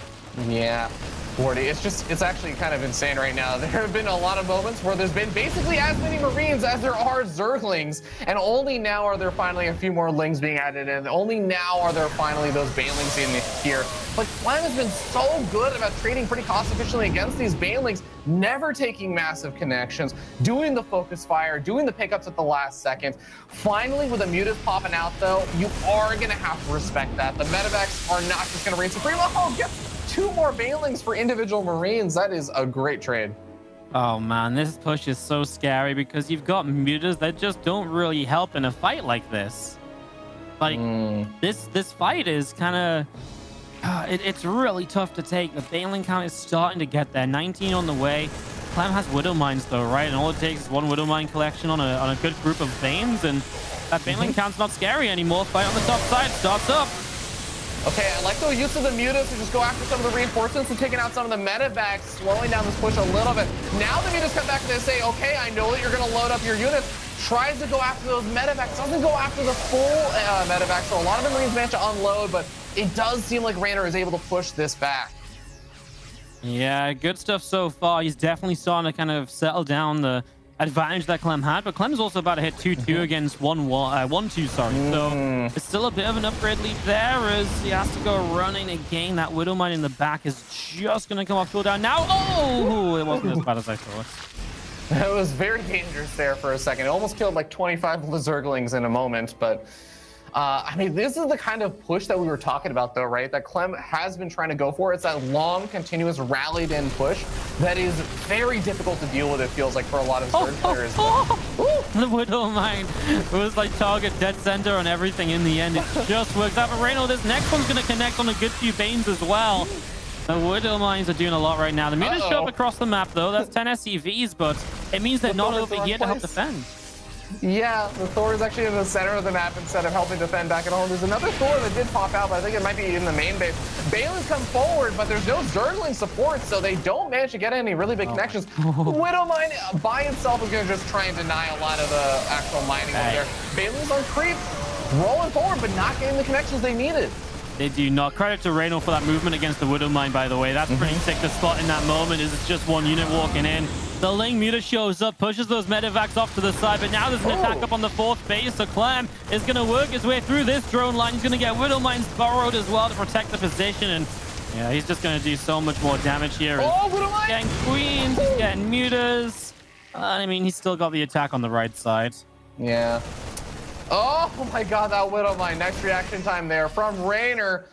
Yeah. Wardy, it's actually kind of insane right now. There have been a lot of moments where there's been basically as many Marines as there are Zerglings, and only now are there finally a few more Lings being added in. Only now are there finally those Banelings in here. But Clem has been so good about trading pretty cost efficiently against these Banelings, never taking massive connections, doing the focus fire, doing the pickups at the last second. Finally, with the Mutas popping out, though, you are going to have to respect that. The Medivacs are not just going to reign supreme. Oh, gets 2 more Banelings for individual Marines. That is a great trade. Oh man, this push is so scary because you've got Mutas that just don't really help in a fight like this. Like, this fight is kind of... it's really tough to take. The Baneling count is starting to get there. 19 on the way. Clem has Widow Mines though, right? And all it takes is 1 Widow Mine collection on a good group of Banes, and that Baneling count's not scary anymore. Fight on the top side starts up. Okay, I like the use of the Mutas to just go after some of the reinforcements and taking out some of the Medivacs, slowing down this push a little bit. Now the Mutas come back and they say, okay, I know that you're going to load up your units. Tries to go after those Medivacs, doesn't go after the full Medivacs, so a lot of the Marines manage to unload, but it does seem like Reynor is able to push this back. Yeah, good stuff so far. He's definitely starting to kind of settle down the advantage that Clem had, but Clem's also about to hit 2-2 against 1-2, sorry. So it's still a bit of an upgrade lead there as he has to go running again. That Widow Mine in the back is just going to come off cooldown now. Oh, it wasn't as bad as I thought. It was very dangerous there for a second. It almost killed like 25 Zerglings in a moment, but I mean, this is the kind of push that we were talking about, though, right? That Clem has been trying to go for. It's that long, continuous, rallied-in push that is very difficult to deal with, it feels like, for a lot of Zerg players. The Widow Mine. It was like target dead center on everything in the end. It just works out. But Reynor, this next one's going to connect on a good few Banes as well. The Widow Mines are doing a lot right now. The Mutas show up across the map, though. That's 10 SCVs, but it means they're not over here to help defend. Yeah, the Thor is actually in the center of the map instead of helping defend back at home. There's another Thor that did pop out, but I think it might be in the main base. Balins come forward, but there's no Zergling support, so they don't manage to get any really big connections. Widow Mine by itself is going to just try and deny a lot of the actual mining over there. Balins on creep, rolling forward, but not getting the connections they needed. They do not. Credit to Reynor for that movement against the Widow Mine, by the way. That's pretty sick to spot in that moment, is it's just 1 unit walking in. The Ling Muta shows up, pushes those Medivacs off to the side, but now there's an attack up on the 4th base, so Clem is going to work his way through this drone line. He's going to get Widow Mines burrowed as well to protect the position, and yeah, he's just going to do so much more damage here. Widow Mine! Getting Queens, he's getting Mutas. I mean, he's still got the attack on the right side. Yeah. Oh my god, that Widow Mine. Nice reaction time there from Reynor.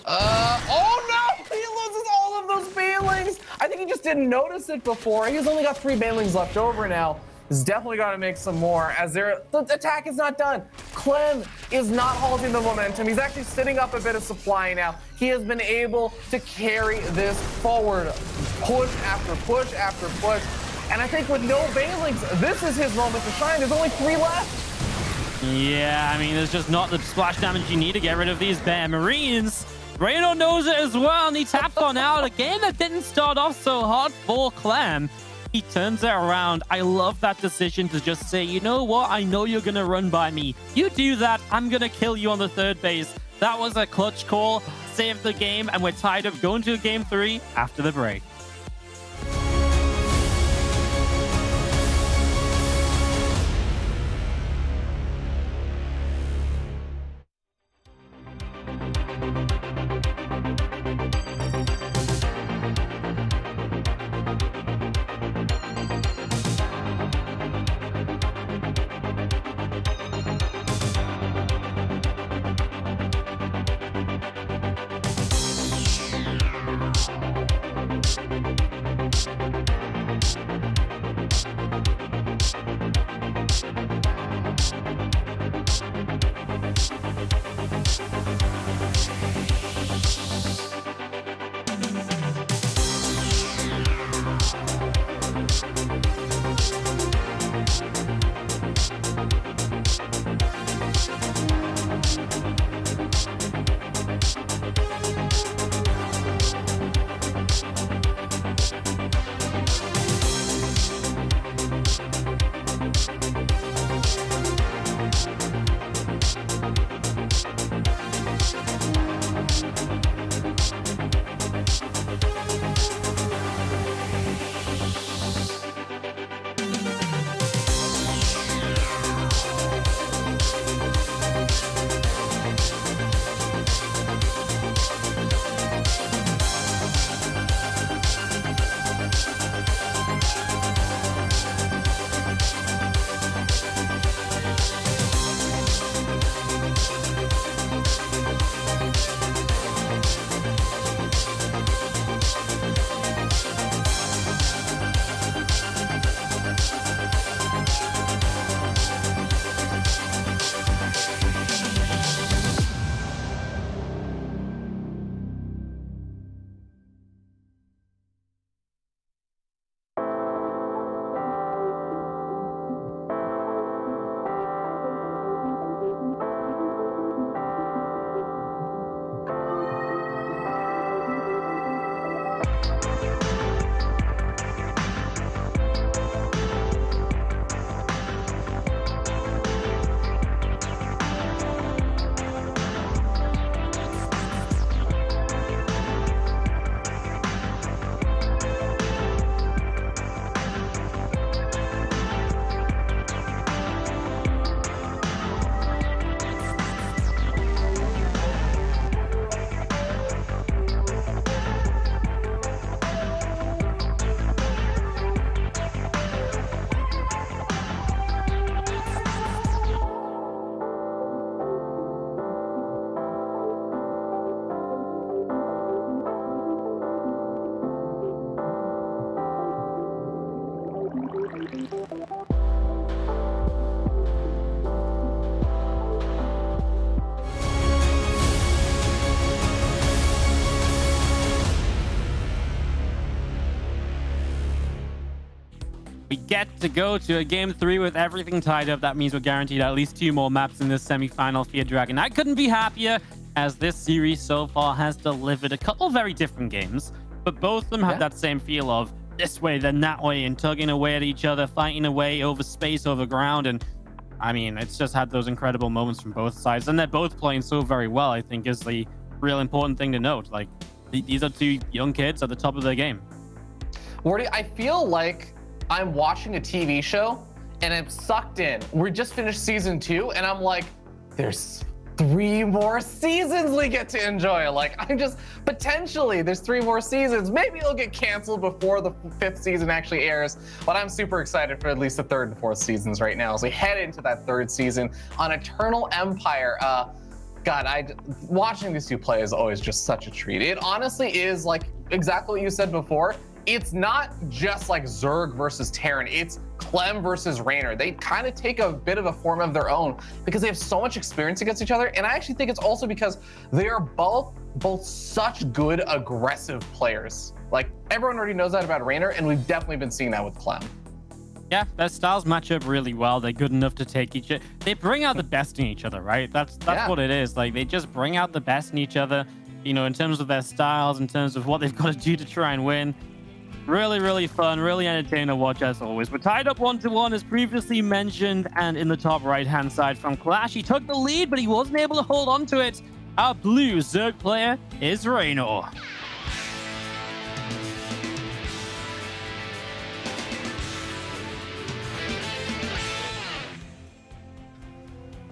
Oh no! He loses all of those Banelings! I think he just didn't notice it before. He's only got 3 Banelings left over now. He's definitely got to make some more as the attack is not done. Clem is not halting the momentum. He's actually sitting up a bit of supply now. He has been able to carry this forward. Push after push after push. And I think with no Banelings, this is his moment to shine. There's only 3 left. Yeah, I mean, there's just not the splash damage you need to get rid of these bad Marines. Reynor knows it as well, and he taps on out. A game that didn't start off so hard for Clem. He turns it around. I love that decision to just say, you know what? I know you're going to run by me. You do that, I'm going to kill you on the 3rd base. That was a clutch call. Saved the game, and we're tied up going to game 3 after the break. we get to go to a game 3 with everything tied up. That means we're guaranteed at least 2 more maps in this semi-final for Dragon. I couldn't be happier, as this series so far has delivered a couple very different games, but both of them have that same feel of this way, then that way, and tugging away at each other, fighting away over space, over ground. And I mean, it's just had those incredible moments from both sides, and they're both playing so very well, I think, is the real important thing to note. Like, these are 2 young kids at the top of their game. Wardy, I feel like I'm watching a TV show and I'm sucked in. We just finished season 2 and I'm like, there's 3 more seasons we get to enjoy. Like, I'm just, potentially there's 3 more seasons. Maybe it'll get canceled before the 5th season actually airs, but I'm super excited for at least the 3rd and 4th seasons right now as we head into that 3rd season on Eternal Empire. God, watching these 2 play is always just such a treat. It honestly is like exactly what you said before. It's not just like Zerg versus Terran, it's Clem versus Reynor. They kind of take a bit of a form of their own because they have so much experience against each other. And I actually think it's also because they are both such good aggressive players. Like, everyone already knows that about Reynor, and we've definitely been seeing that with Clem. Yeah, their styles match up really well. They're good enough to take each other. They bring out the best in each other, right? That's what it is. Like, they just bring out the best in each other, you know, in terms of their styles, in terms of what they've got to do to try and win. Really, really fun, really entertaining to watch as always. We're tied up 1-1 as previously mentioned, and in the top right-hand side from Clash, he took the lead, but he wasn't able to hold on to it. Our blue Zerg player is Reynor.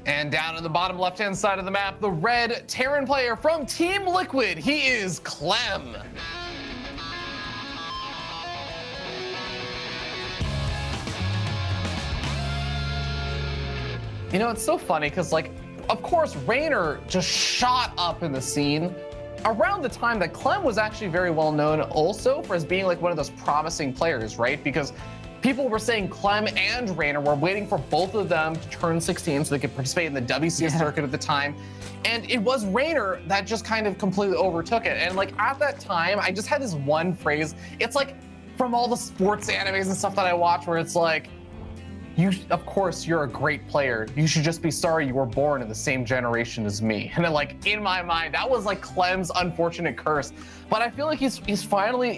And down in the bottom left-hand side of the map, the red Terran player from Team Liquid, he is Clem. You know, it's so funny because, like, of course, Reynor just shot up in the scene around the time that Clem was actually very well known also for as being like one of those promising players, right? Because people were saying Clem and Reynor were waiting for both of them to turn 16 so they could participate in the WCS circuit at the time. And it was Reynor that just kind of completely overtook it. And like at that time, I just had this one phrase. It's like from all the sports animes and stuff that I watch where it's like, of course, you're a great player. You should just be sorry you were born in the same generation as me. And then, like, in my mind, that was like Clem's unfortunate curse. But I feel like he's finally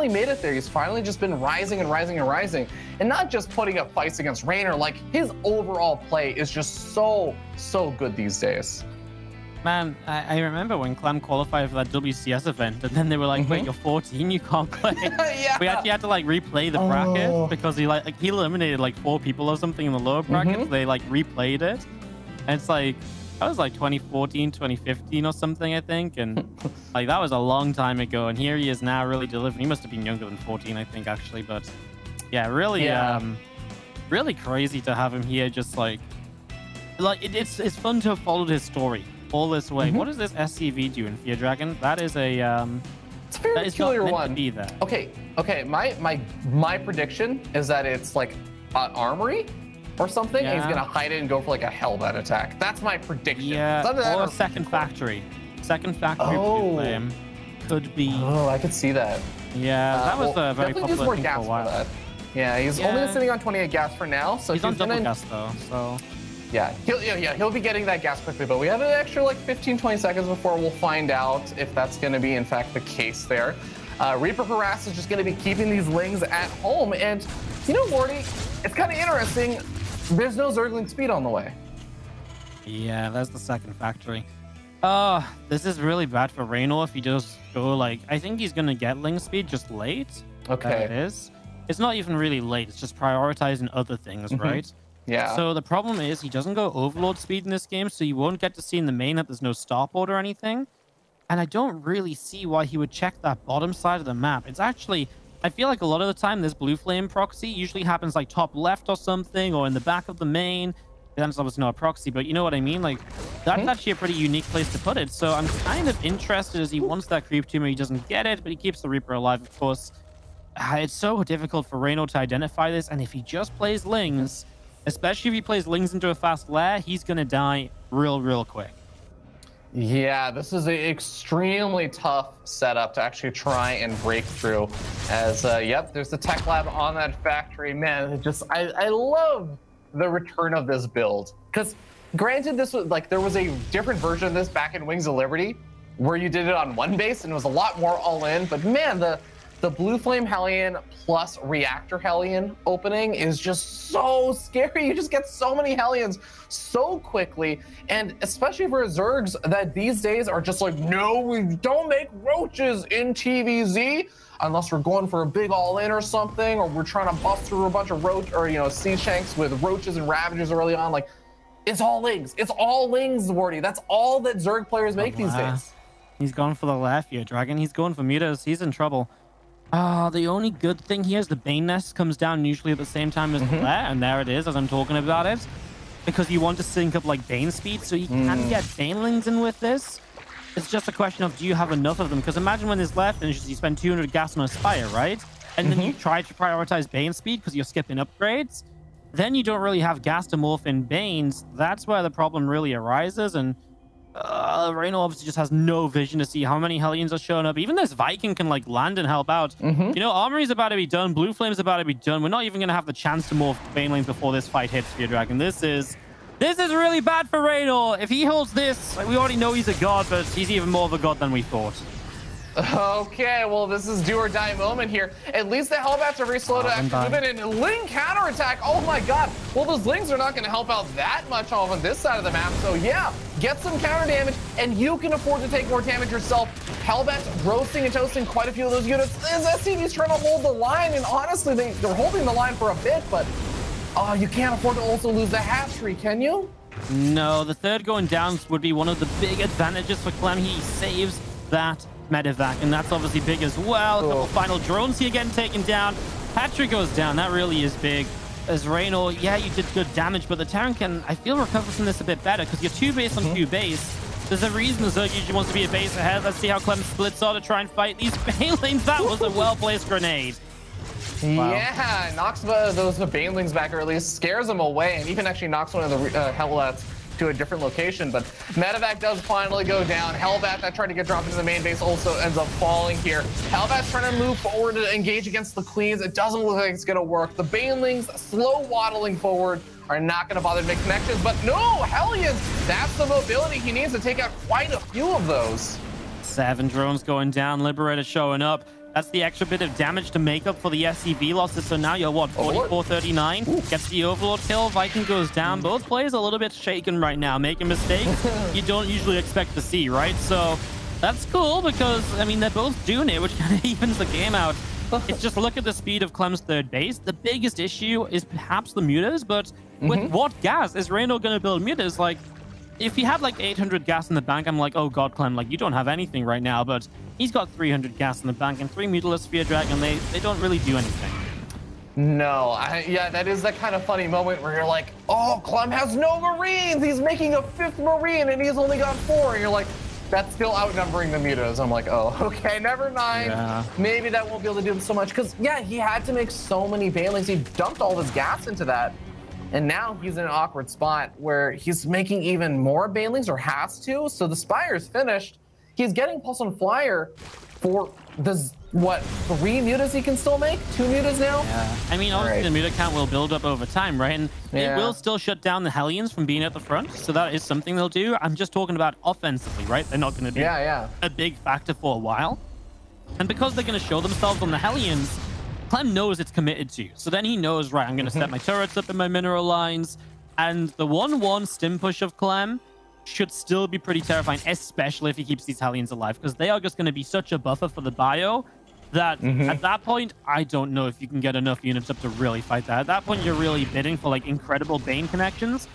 made it there. He's finally just been rising and rising and rising, and not just putting up fights against Reynor. Like, his overall play is just so good these days. Man, I remember when Clem qualified for that WCS event, and then they were like, wait, you're 14, you can't play. Yeah. We actually had to like replay the bracket because he he eliminated like 4 people or something in the lower bracket. They like replayed it. And it's like, that was like 2014, 2015 or something, I think. And like, that was a long time ago. And here he is now really delivering. He must have been younger than 14, I think, actually. But yeah, really, really crazy to have him here. Just like it's fun to have followed his story all this way. What does this SCV do in Fear Dragon? That is a it's a very peculiar one. To be there. Okay. My prediction is that it's like an armory or something. And he's gonna hide it and go for like a Hellbat attack. That's my prediction. Yeah, or a second factory. Second factory flame could be. Oh, I could see that. Yeah, that was a very popular popular thing for a while. For that. Yeah, he's only sitting on 28 gas for now, so he's on double gas though. So. Yeah, he'll be getting that gas quickly, but we have an extra like 15-20 seconds before we'll find out if that's going to be in fact the case there. Reaper Harass is just going to be keeping these Lings at home, and you know, Wardy, it's kind of interesting. There's no Zergling speed on the way. Yeah, that's the second factory. Oh, this is really bad for Reynor if he does go like, I think he's going to get Ling speed just late. Okay. It is. It's not even really late. It's just prioritizing other things, right? Yeah. So the problem is he doesn't go Overlord speed in this game, so you won't get to see in the main that there's no starport or anything. And I don't really see why he would check that bottom side of the map. It's actually, I feel like a lot of the time this blue flame proxy usually happens like top left or something, or in the back of the main. That's obviously not a proxy, but you know what I mean? Like, that's actually a pretty unique place to put it. So I'm kind of interested as he wants that creep tumor. He doesn't get it, but he keeps the Reaper alive, of course. It's so difficult for Reynor to identify this, and if he just plays Lings, especially if he plays Lings into a fast lair, he's going to die real quick. Yeah, this is an extremely tough setup to actually try and break through. As yep, there's the tech lab on that factory. Man, I love the return of this build, because granted, this was like, there was a different version of this back in Wings of Liberty where you did it on one base and it was a lot more all in. But man, the Blue Flame Hellion plus Reactor Hellion opening is just so scary. You just get so many Hellions so quickly, and especially for Zergs that these days are just like, no, we don't make roaches in TVZ unless we're going for a big all-in or something, or we're trying to bust through a bunch of roach or, you know, sea shanks with roaches and ravagers early on. Like, it's all lings. It's all lings, Wardy. That's all that Zerg players make these days. He's going for the left here, Dragon. He's going for mutas. He's in trouble. The only good thing here is the Bane Nest comes down usually at the same time as the Lair, and there it is as I'm talking about it. Because you want to sync up like Bane speed, so you can get Banelings in with this. It's just a question of, do you have enough of them? Because imagine when this left finishes, you spend 200 gas on a Spire, right? And then you try to prioritize Bane speed because you're skipping upgrades. Then you don't really have gas to morph in Banes. That's where the problem really arises, and Reynor obviously just has no vision to see how many Hellions are showing up. Even this Viking can like land and help out. You know, Armory's about to be done. Blue Flame's about to be done. We're not even going to have the chance to morph Banelings before this fight hits Fear Dragon. This is really bad for Reynor. If he holds this, like, we already know he's a god, but he's even more of a god than we thought. Okay, well, this is do or die moment here. At least the Hellbats are very slow to actually move in, and Ling counterattack. Oh my god. Well, those Lings are not going to help out that much on this side of the map. So yeah, get some counter damage, and you can afford to take more damage yourself. Hellbats roasting and toasting quite a few of those units. As SCV's trying to hold the line, and honestly, they're holding the line for a bit, but you can't afford to also lose the hatchery, can you? No, the third going down would be one of the big advantages for Clem. He saves that medevac, and that's obviously big as well. A couple final drones here getting taken down. Hatchery goes down. That really is big. As Reynor, yeah, you did good damage, but the Terran can, I feel, recover from this a bit better because you're 2 base on 2 base. There's a reason the Zerg usually wants to be a base ahead. Let's see how Clem splits out to try and fight these Banelings. That was a well-placed grenade. Wow. Yeah, knocks those Banelings back, or at least scares them away, and even actually knocks one of the Hellbats to a different location. But medevac does finally go down. Hellbat that tried to get dropped into the main base also ends up falling here. Hellbat's trying to move forward to engage against the Queens. It doesn't look like it's going to work. The Banelings, slow waddling forward, are not going to bother to make connections. But no, Hellions, that's the mobility he needs to take out quite a few of those. 7 drones going down. Liberator showing up. That's the extra bit of damage to make up for the SCV losses. So now you're, what, 44-39? Gets the Overlord kill. Viking goes down. Both players a little bit shaken right now, making mistakes you don't usually expect to see, right? So that's cool because, I mean, they're both doing it, which kind of evens the game out. It's just look at the speed of Clem's third base. The biggest issue is perhaps the mutas, but with what gas is Reynor going to build mutas? Like, if he had like 800 gas in the bank, I'm like, oh god, Clem, like, you don't have anything right now. But he's got 300 gas in the bank and 3 Mutalist Fear Dragon. They don't really do anything. No, yeah, that is that kind of funny moment where you're like, oh, Clem has no Marines. He's making a 5th Marine and he's only got 4. And you're like, that's still outnumbering the mutas. I'm like, oh, okay, never mind. Yeah. Maybe that won't be able to do so much. Because, yeah, he had to make so many Banelings. He dumped all his gas into that. And now he's in an awkward spot where he's making even more Banelings, or has to. So the Spire's finished. He's getting Pulse on Flyer for the, what, 3 mutas he can still make? 2 mutas now? Yeah. I mean, obviously the muta count will build up over time, right? And it will still shut down the Hellions from being at the front. So that is something they'll do. I'm just talking about offensively, right? They're not going to be a big factor for a while. And because they're going to show themselves on the Hellions, Clem knows it's committed to. So then he knows, right, I'm going to set my turrets up in my mineral lines. And the 1-1 stim push of Clem should still be pretty terrifying, especially if he keeps these Hellions alive, because they are just going to be such a buffer for the bio that at that point, I don't know if you can get enough units up to really fight that. At that point, you're really bidding for like incredible Bane connections.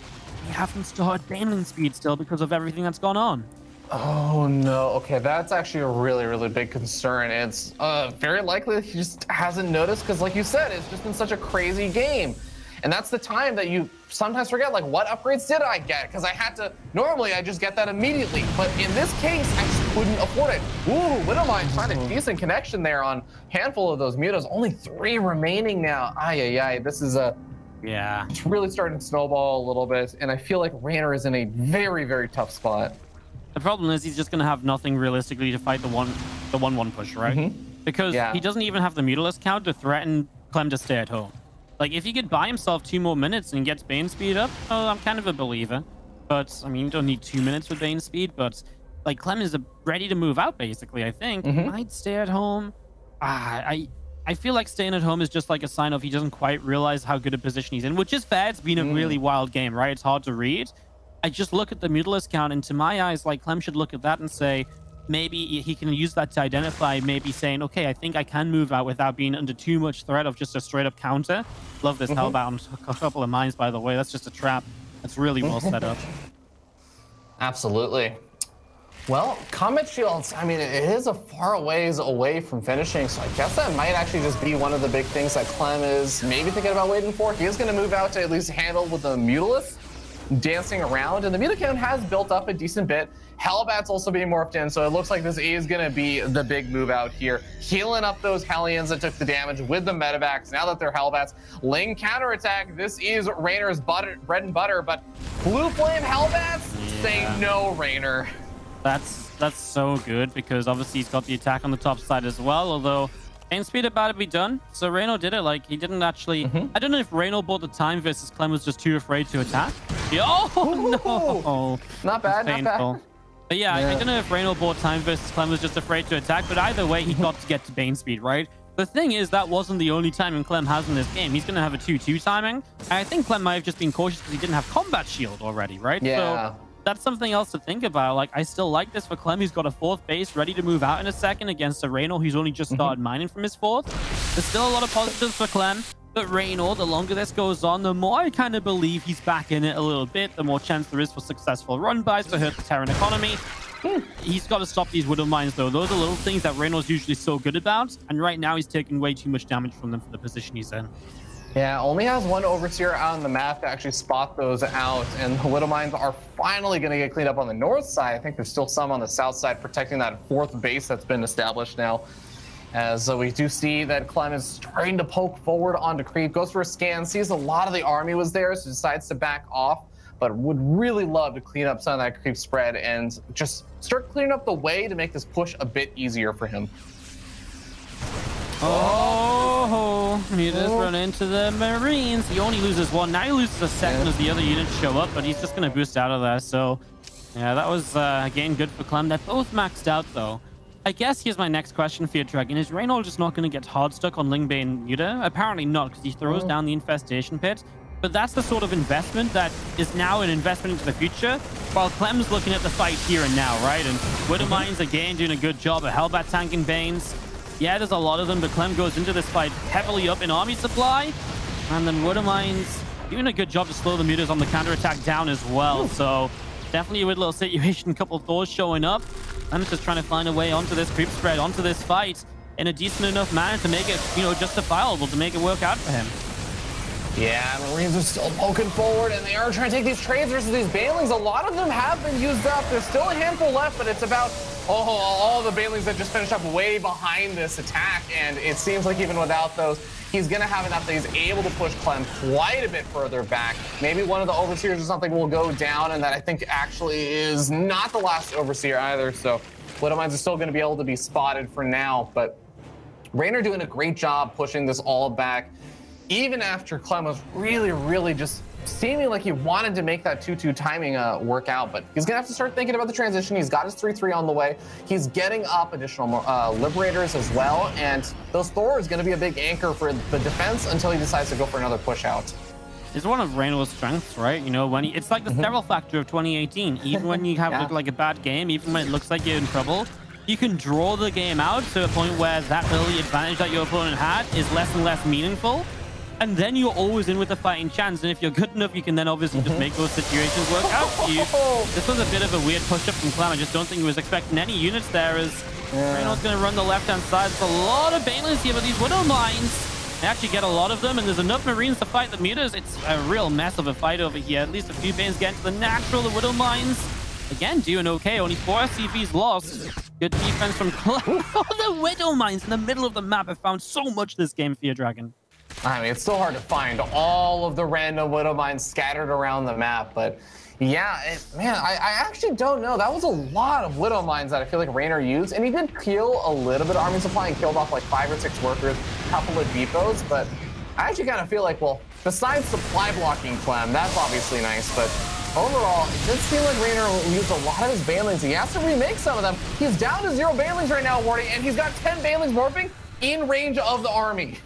You haven't started Baneling speed still because of everything that's gone on. Oh no, okay, that's actually a really, really big concern. It's very likely that he just hasn't noticed because, like you said, it's just been such a crazy game. And that's the time that you sometimes forget, like, what upgrades did I get? Because I had to, normally I just get that immediately. But in this case, I just couldn't afford it. Ooh, Widowmine find a decent connection there on a handful of those mutas. Only 3 remaining now. Ay, this is it's really starting to snowball a little bit. And I feel like Reynor is in a very, very tough spot. The problem is he's just going to have nothing realistically to fight the 1-1 push, right? Because he doesn't even have the Mutalisk count to threaten Clem to stay at home. Like, if he could buy himself 2 more minutes and gets Bane speed up, oh, I'm kind of a believer. But, I mean, you don't need 2 minutes for Bane speed, but, like, Clem is ready to move out, basically, I think. Might stay at home. I feel like staying at home is just, like, a sign of he doesn't quite realize how good a position he's in, which is fair. It's been a really wild game, right? It's hard to read. I just look at the Mutalisk count, and to my eyes, like, Clem should look at that and say, maybe he can use that to identify, maybe saying, okay, I think I can move out without being under too much threat of just a straight up counter. Love this Hellbound. A couple of mines, by the way. That's just a trap. That's really well set up. Absolutely. Well, Comet Shields, I mean, it is a far ways away from finishing, so I guess that might actually just be one of the big things that Clem is maybe thinking about waiting for. He is going to move out to at least handle with the Mutalisk dancing around, and the Muta count has built up a decent bit. Hellbat's also being morphed in, so it looks like this is going to be the big move out here. Healing up those Hellions that took the damage with the Medivacs. Now that they're Hellbats, Ling counterattack. This is Reynor's bread and butter, but Blue Flame Hellbats say no, Reynor. That's so good, because obviously he's got the attack on the top side as well, although Bane speed about to be done. So Reynor did it. Like, he didn't actually... I don't know if Reynor bought the time versus Clem was just too afraid to attack. Oh, no. Not bad, not bad. But yeah, I don't know if Reynor bought time versus Clem was just afraid to attack, but either way, he got to get to Bane speed, right? The thing is, that wasn't the only timing Clem has in this game. He's going to have a 2-2 timing. And I think Clem might have just been cautious because he didn't have combat shield already, right? Yeah. So that's something else to think about. Like, I still like this for Clem. He's got a 4th base ready to move out in a second against a Reynor who's only just started mining from his 4th. There's still a lot of positives for Clem. But Reynor, the longer this goes on, the more I kind of believe he's back in it a little bit, the more chance there is for successful run-bys to hurt the Terran economy. He's got to stop these Widow Mines, though. Those are little things that Reynor's usually so good about. And right now, he's taking way too much damage from them for the position he's in. Yeah, only has 1 Overseer out on the map to actually spot those out. And the Widow Mines are finally going to get cleaned up on the north side. I think there's still some on the south side protecting that 4th base that's been established now. As we do see that Clem is starting to poke forward onto creep, goes for a scan, sees a lot of the army was there, so decides to back off, but would really love to clean up some of that creep spread and just start clearing up the way to make this push a bit easier for him. He just run into the Marines. He only loses 1. Now he loses a 2nd as the other units show up, but he's just going to boost out of there. So, yeah, that was, again, good for Clem. They're both maxed out, though. I guess here's my next question for you, Dragon. Is Reynor just not going to get hard stuck on Lingbane Muta? Apparently not, because he throws down the infestation pit. But that's the sort of investment that is now an investment into the future, while Clem's looking at the fight here and now, right? And Widow Mines, again, doing a good job of Hellbat tanking Banes. Yeah, there's a lot of them, but Clem goes into this fight heavily up in army supply. And then Widow Mines doing a good job to slow the Mutas on the counterattack down as well. So definitely a weird little situation. A couple of Thors showing up. I'm just trying to find a way onto this creep spread, onto this fight in a decent enough manner to make it, you know, justifiable, to make it work out for him. Yeah, Marines are still poking forward, and they are trying to take these trades versus these Banelings. A lot of them have been used up. There's still a handful left, but it's about all the Banelings that just finished up way behind this attack, and it seems like even without those, he's going to have enough that he's able to push Clem quite a bit further back. Maybe one of the Overseers or something will go down, and that I think actually is not the last Overseer either, so Widow Mines are still going to be able to be spotted for now, but Reynor doing a great job pushing this all back, even after Clem was really just seeming like he wanted to make that 2-2 timing work out, but he's gonna have to start thinking about the transition. He's got his 3-3 on the way. He's getting up additional Liberators as well, and those Thor is gonna be a big anchor for the defense until he decides to go for another push out. It's one of Reynor's strengths, right? You know, when it's like the sterile factor of 2018. Even when you have like a bad game, even when it looks like you're in trouble, you can draw the game out to a point where that early advantage that your opponent had is less and less meaningful. And then you're always in with a fighting chance. And if you're good enough, you can then obviously just make those situations work out for you. This was a bit of a weird push-up from Clem. I just don't think he was expecting any units there, as Reynor's going to run the left-hand side. There's a lot of Banelings here, but these Widow Mines, they actually get a lot of them, and there's enough Marines to fight the Mutas. It's a real mess of a fight over here. At least a few Banes get into the natural. The Widow Mines, again, doing okay. Only 4 SCVs lost. Good defense from Clem. The Widow Mines in the middle of the map have found so much this game, Fear Dragon. I mean, it's so hard to find all of the random Widow Mines scattered around the map, but Yeah, man, I actually don't know. That was a lot of Widow Mines that I feel like Reynor used, and he did kill a little bit of army supply and killed off like 5 or 6 workers, a couple of depots, but I actually kind of feel like, well, besides supply blocking Clem, that's obviously nice, but overall, it does seem like Reynor used a lot of his Banelings. He has to remake some of them. He's down to 0 Banelings right now, Wardy, and he's got 10 Banelings morphing in range of the army.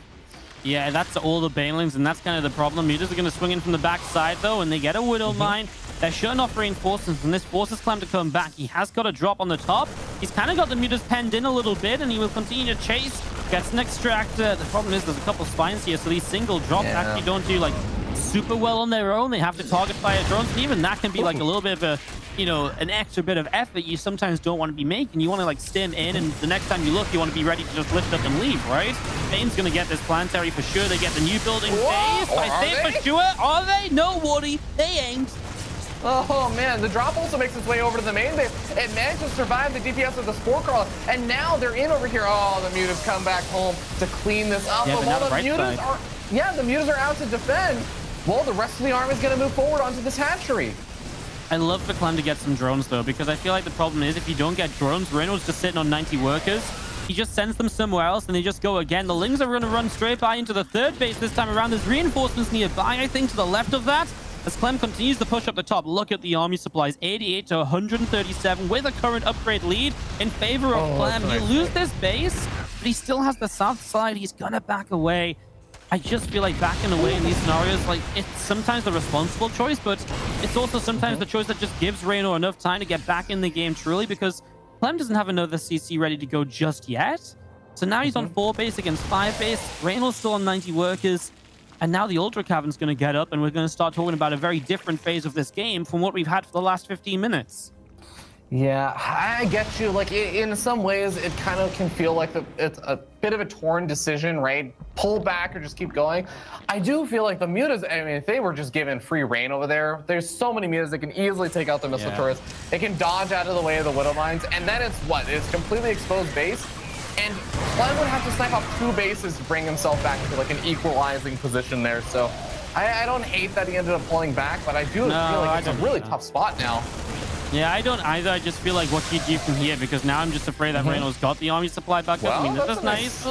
Yeah, that's all the Banelings, and that's kind of the problem. Mutas are going to swing in from the backside, though, and they get a Widow Mine. They're shutting off reinforcements, and this forces Clem to come back. He has got a drop on the top. He's kind of got the Mutas penned in a little bit, and he will continue to chase. Gets an extractor. The problem is there's a couple spines here, so these single drops actually don't do, like, super well on their own. They have to target fire drones, and even that can be, like, a little bit of a, you know, an extra bit of effort you sometimes don't want to be making. You want to, like, stand in, and the next time you look, you want to be ready to just lift up and leave, right? Bane's going to get this planetary for sure. They get the new building phase. I say for sure. Are they? No, Woody. They ain't. Oh, man, the drop also makes its way over to the main base. It managed to survive the DPS of the Spore Crawler, and now they're in over here. Oh, the Mutas come back home to clean this up. Yeah, but while the Mutas are, the Mutas are out to defend, well, the rest of the army is going to move forward onto this hatchery. I love for Clem to get some drones, though, because I feel like the problem is if you don't get drones, Reynor's just sitting on 90 workers. He just sends them somewhere else, and they just go again. The Lings are going to run straight by into the third base this time around. There's reinforcements nearby, I think, to the left of that. As Clem continues to push up the top, look at the army supplies. 88 to 137 with a current upgrade lead in favor of Clem. He loses this base, but he still has the south side. He's going to back away. I just feel like backing away in these scenarios, like, it's sometimes the responsible choice, but it's also sometimes the choice that just gives Reynor enough time to get back in the game truly, because Clem doesn't have another CC ready to go just yet. So now he's on 4 base against 5 base. Reynor's still on 90 workers. And now the Ultra Cavern's going to get up, and we're going to start talking about a very different phase of this game from what we've had for the last 15 minutes. Yeah, I get you. Like, in some ways, it kind of can feel like it's a bit of a torn decision, right? Pull back or just keep going. I do feel like the Mutas, I mean, if they were just given free reign over there, there's so many Mutas that can easily take out the missile turrets. They can dodge out of the way of the Widow Mines, and then it's what? It's completely exposed base. And Clem would have to snipe off 2 bases to bring himself back into like an equalizing position there. So I don't hate that he ended up pulling back, but I do feel like it's a really tough spot now. Yeah, I don't either. I just feel like what you do from here, because now I'm just afraid that Reynor's got the army supply back up. I mean, that's nice.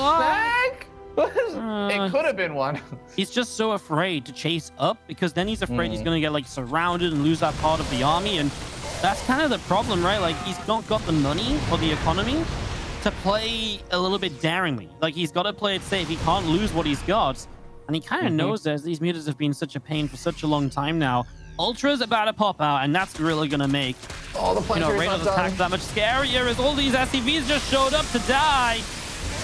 It could have been one. He's just so afraid to chase up, because then he's afraid he's going to get like surrounded and lose that part of the army. And that's kind of the problem, right? Like, he's not got the money or the economy to play a little bit daringly. Like, he's got to play it safe. He can't lose what he's got. And he kind of knows that these Mutas have been such a pain for such a long time now. Ultra's about to pop out, and that's really going to make, the Reynor's attack that much scarier as all these SCVs just showed up to die.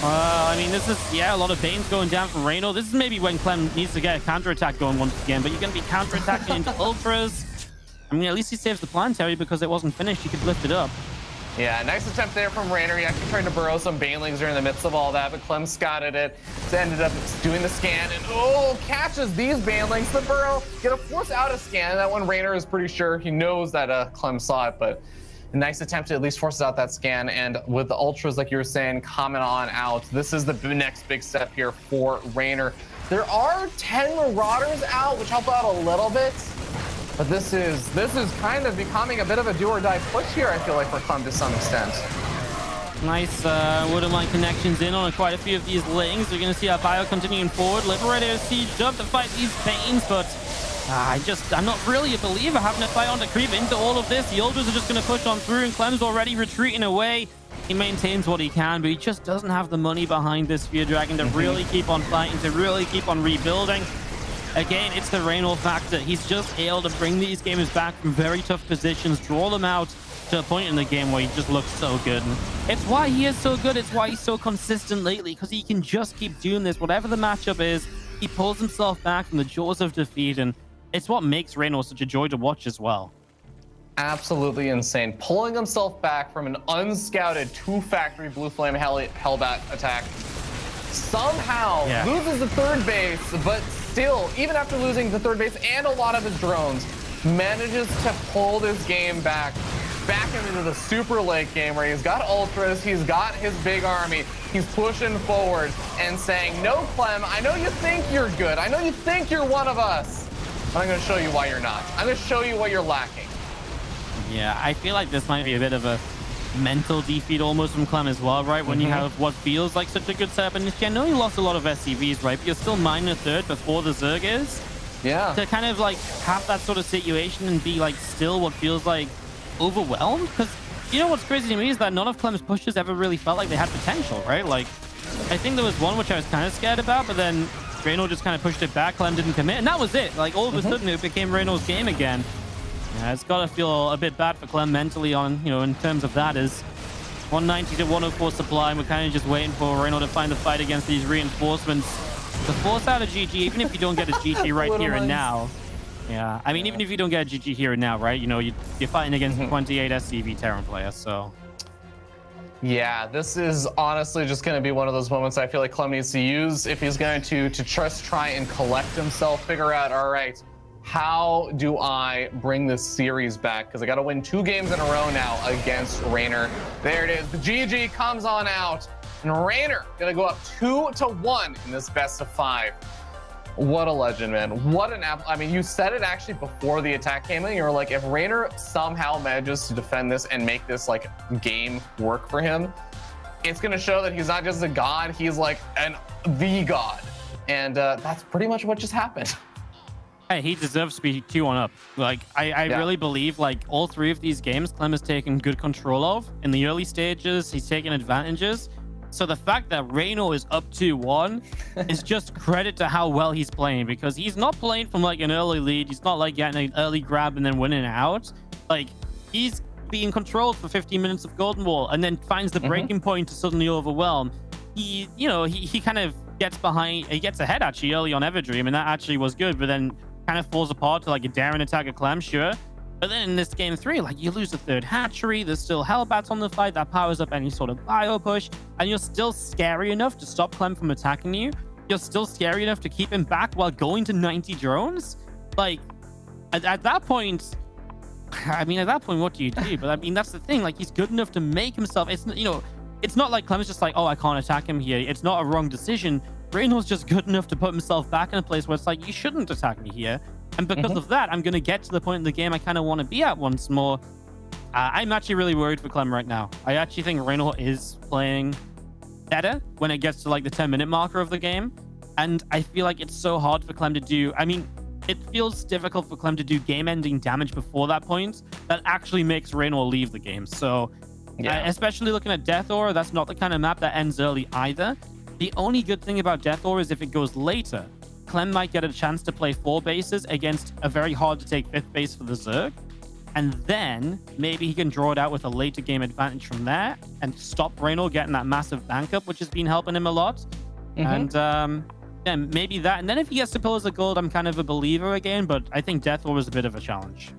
I mean, this is, a lot of Banes going down from Reynor. This is maybe when Clem needs to get a counterattack going once again, but you're going to be counterattacking into Ultras. I mean, at least he saves the planetary because it wasn't finished. He could lift it up. Yeah, nice attempt there from Reynor. He actually tried to burrow some Banelings during the midst of all that, but Clem scouted it. Ended up doing the scan, and catches these Banelings. The burrow, gonna force out a scan. That one Reynor is pretty sure he knows that Clem saw it, but a nice attempt to at least force out that scan. And with the Ultras, like you were saying, coming on out, this is the next big step here for Reynor. There are 10 Marauders out, which help out a little bit. But this is kind of becoming a bit of a do-or-die push here, I feel like, for Clem to some extent. Nice Widow Mine connections in on quite a few of these Lings. We're going to see our bio continuing forward. Liberator sieged up to fight these Banes, but I'm not really a believer having to fight on to creep into all of this. The Ultras are just going to push on through, and Clem's already retreating away. He maintains what he can, but he just doesn't have the money behind this Spear Dragon to really keep on fighting, to really keep on rebuilding. Again, it's the Reynor factor. He's just able to bring these gamers back from very tough positions, draw them out to a point in the game where he just looks so good. And it's why he is so good. It's why he's so consistent lately, because he can just keep doing this. Whatever the matchup is, he pulls himself back from the jaws of defeat, and it's what makes Reynor such a joy to watch as well. Absolutely insane. Pulling himself back from an unscouted 2-factory Blue Flame Hellbat attack. Somehow loses the 3rd base, but still, even after losing the 3rd base and a lot of his drones, manages to pull this game back into the super late game where he's got Ultras, he's got his big army, he's pushing forward and saying, no, Clem, I know you think you're good, I know you think you're one of us, but I'm going to show you why you're not. I'm going to show you what you're lacking. Yeah, I feel like this might be a bit of a mental defeat almost from Clem as well, right? When you have what feels like such a good setup. And I know you lost a lot of SCVs, right? But you're still minor third before the Zerg is. Yeah. To kind of like have that sort of situation and be like still what feels like overwhelmed. Because you know what's crazy to me is that none of Clem's pushes ever really felt like they had potential, right? Like, I think there was one which I was kind of scared about, but then Reynor just kind of pushed it back. Clem didn't commit, and that was it. Like, all of a sudden, it became Reynor's game again. Yeah, it's got to feel a bit bad for Clem mentally on, you know, in terms of that is 190 to 104 supply, and we're kind of just waiting for Reynor to find the fight against these reinforcements. To force out a GG, even if you don't get a GG right here and now. Yeah, I mean, even if you don't get a GG here and now, right? You know, you're fighting against 28 SCV Terran players, so... Yeah, this is honestly just going to be one of those moments I feel like Clem needs to use if he's going to just try and collect himself, figure out, all right, how do I bring this series back? Because I got to win 2 games in a row now against Reynor. There it is. The GG comes on out. And Reynor going to go up 2-1 in this best of 5. What a legend, man. What an I mean, you said it actually before the attack came in. You were like, if Reynor somehow manages to defend this and make this like game work for him, it's going to show that he's not just a god, he's like the god. And that's pretty much what just happened. Hey, he deserves to be 2-1 up. Like, I really believe like all 3 of these games Clem has taken good control of. In the early stages, he's taken advantages. So the fact that Reynor is up 2-1 is just credit to how well he's playing, because he's not playing from like an early lead. He's not like getting an early grab and then winning out. Like, he's being controlled for 15 minutes of Golden Wall and then finds the breaking point to suddenly overwhelm. He, you know, he kind of gets behind, he gets ahead actually early on Everdream, and that actually was good, but then kind of falls apart to like a daring attack of Clem, sure. But then in this game 3, like, you lose the 3rd hatchery, there's still Hellbats on the fight that powers up any sort of bio push, and you're still scary enough to stop Clem from attacking you. You're still scary enough to keep him back while going to 90 drones. Like, at that point, I mean, at that point, what do you do? But I mean, that's the thing. Like, he's good enough to make himself, it's, you know, it's not like Clem's just like, oh, I can't attack him here. It's not a wrong decision. Reynor's just good enough to put himself back in a place where it's like, you shouldn't attack me here. And because of that, I'm going to get to the point in the game I kind of want to be at once more. I'm actually really worried for Clem right now. I actually think Reynor is playing better when it gets to like the 10-minute marker of the game. And I feel like it's so hard for Clem to do. I mean, it feels difficult for Clem to do game-ending damage before that point. That actually makes Reynor leave the game. So, especially looking at Death Aura, that's not the kind of map that ends early either. The only good thing about Death Aura is if it goes later, Clem might get a chance to play 4 bases against a very hard to take 5th base for the Zerg. And then maybe he can draw it out with a later game advantage from there and stop Reynor getting that massive bank up, which has been helping him a lot. And yeah, maybe that. And then if he gets to Pillars of Gold, I'm kind of a believer again, but I think Death Aura is a bit of a challenge.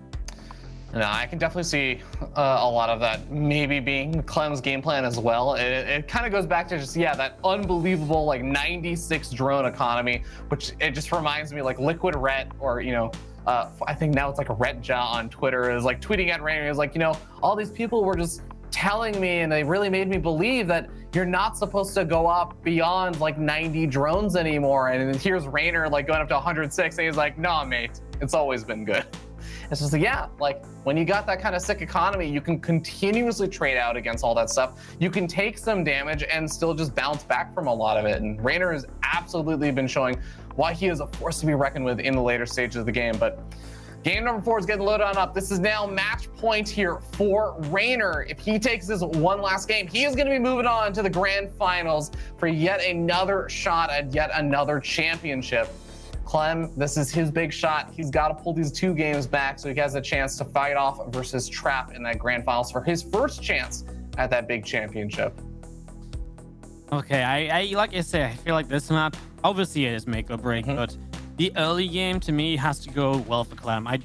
No, I can definitely see a lot of that maybe being Clem's game plan as well. It kind of goes back to just, that unbelievable like 96 drone economy, which it just reminds me like Liquid Ret, or, you know, I think now it's like a Retja on Twitter is like tweeting at Reynor. Is like, you know, all these people were just telling me and they really made me believe that you're not supposed to go up beyond like 90 drones anymore. And here's Reynor like going up to 106 and he's like, nah, mate, it's always been good. It's just like, like when you got that kind of sick economy, you can continuously trade out against all that stuff. You can take some damage and still just bounce back from a lot of it. And Reynor has absolutely been showing why he is a force to be reckoned with in the later stages of the game. But game number 4 is getting loaded on up. This is now match point here for Reynor. If he takes this one last game, he is going to be moving on to the grand finals for yet another shot at yet another championship. Clem, this is his big shot. He's got to pull these 2 games back so he has a chance to fight off versus Trap in that grand finals for his first chance at that big championship. Okay, I like I say, I feel like this map, obviously it is make or break, but the early game to me has to go well for Clem. I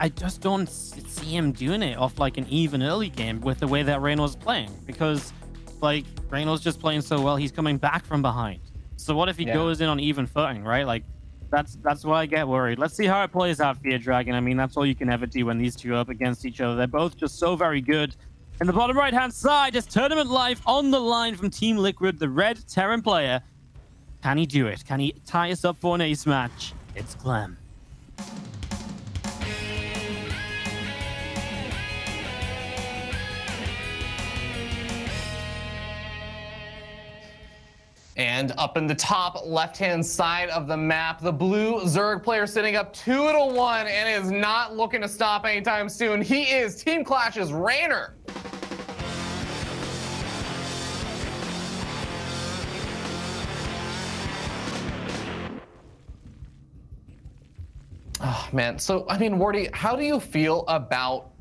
just don't see him doing it off like an even early game with the way that Reynor's playing, because like Reynor's just playing so well, he's coming back from behind. So what if he goes in on even footing, right? Like, that's why I get worried. Let's see how it plays out for your Dragon. I mean, that's all you can ever do when these 2 are up against each other. They're both just so very good. In the bottom right-hand side is tournament life on the line from Team Liquid, the red Terran player. Can he do it? Can he tie us up for an ace match? It's Clem. And up in the top left-hand side of the map, the blue Zerg player sitting up 2-1 and is not looking to stop anytime soon. He is Team Clash's Reynor. Oh, man. So, I mean, Wardy, how do you feel about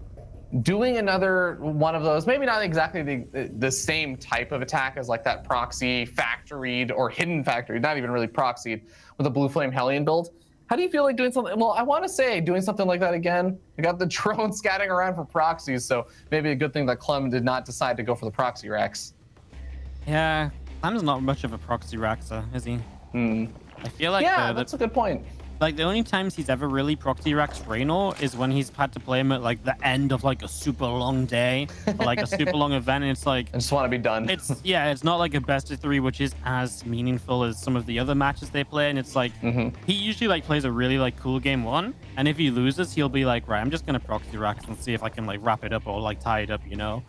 doing another one of those? Maybe not exactly the same type of attack as like that proxy factoried or hidden factory, not even really proxied, with a Blue Flame Hellion build. How do you feel like doing something? Well, I want to say doing something like that again. You got the drone scatting around for proxies, so maybe a good thing that Clem did not decide to go for the proxy racks. Yeah, Clem's not much of a proxy raxer, is he? I feel like that's a good point. Like, the only times he's ever really proxy racked Reynor is when he's had to play him at like the end of like a super long day or like a super long event, and it's like I just want to be done. It's not like a best of 3, which is as meaningful as some of the other matches they play. And it's like he usually like plays a really like cool game 1, and if he loses, he'll be like, right, I'm just gonna proxy rack and see if I can like wrap it up or like tie it up, you know.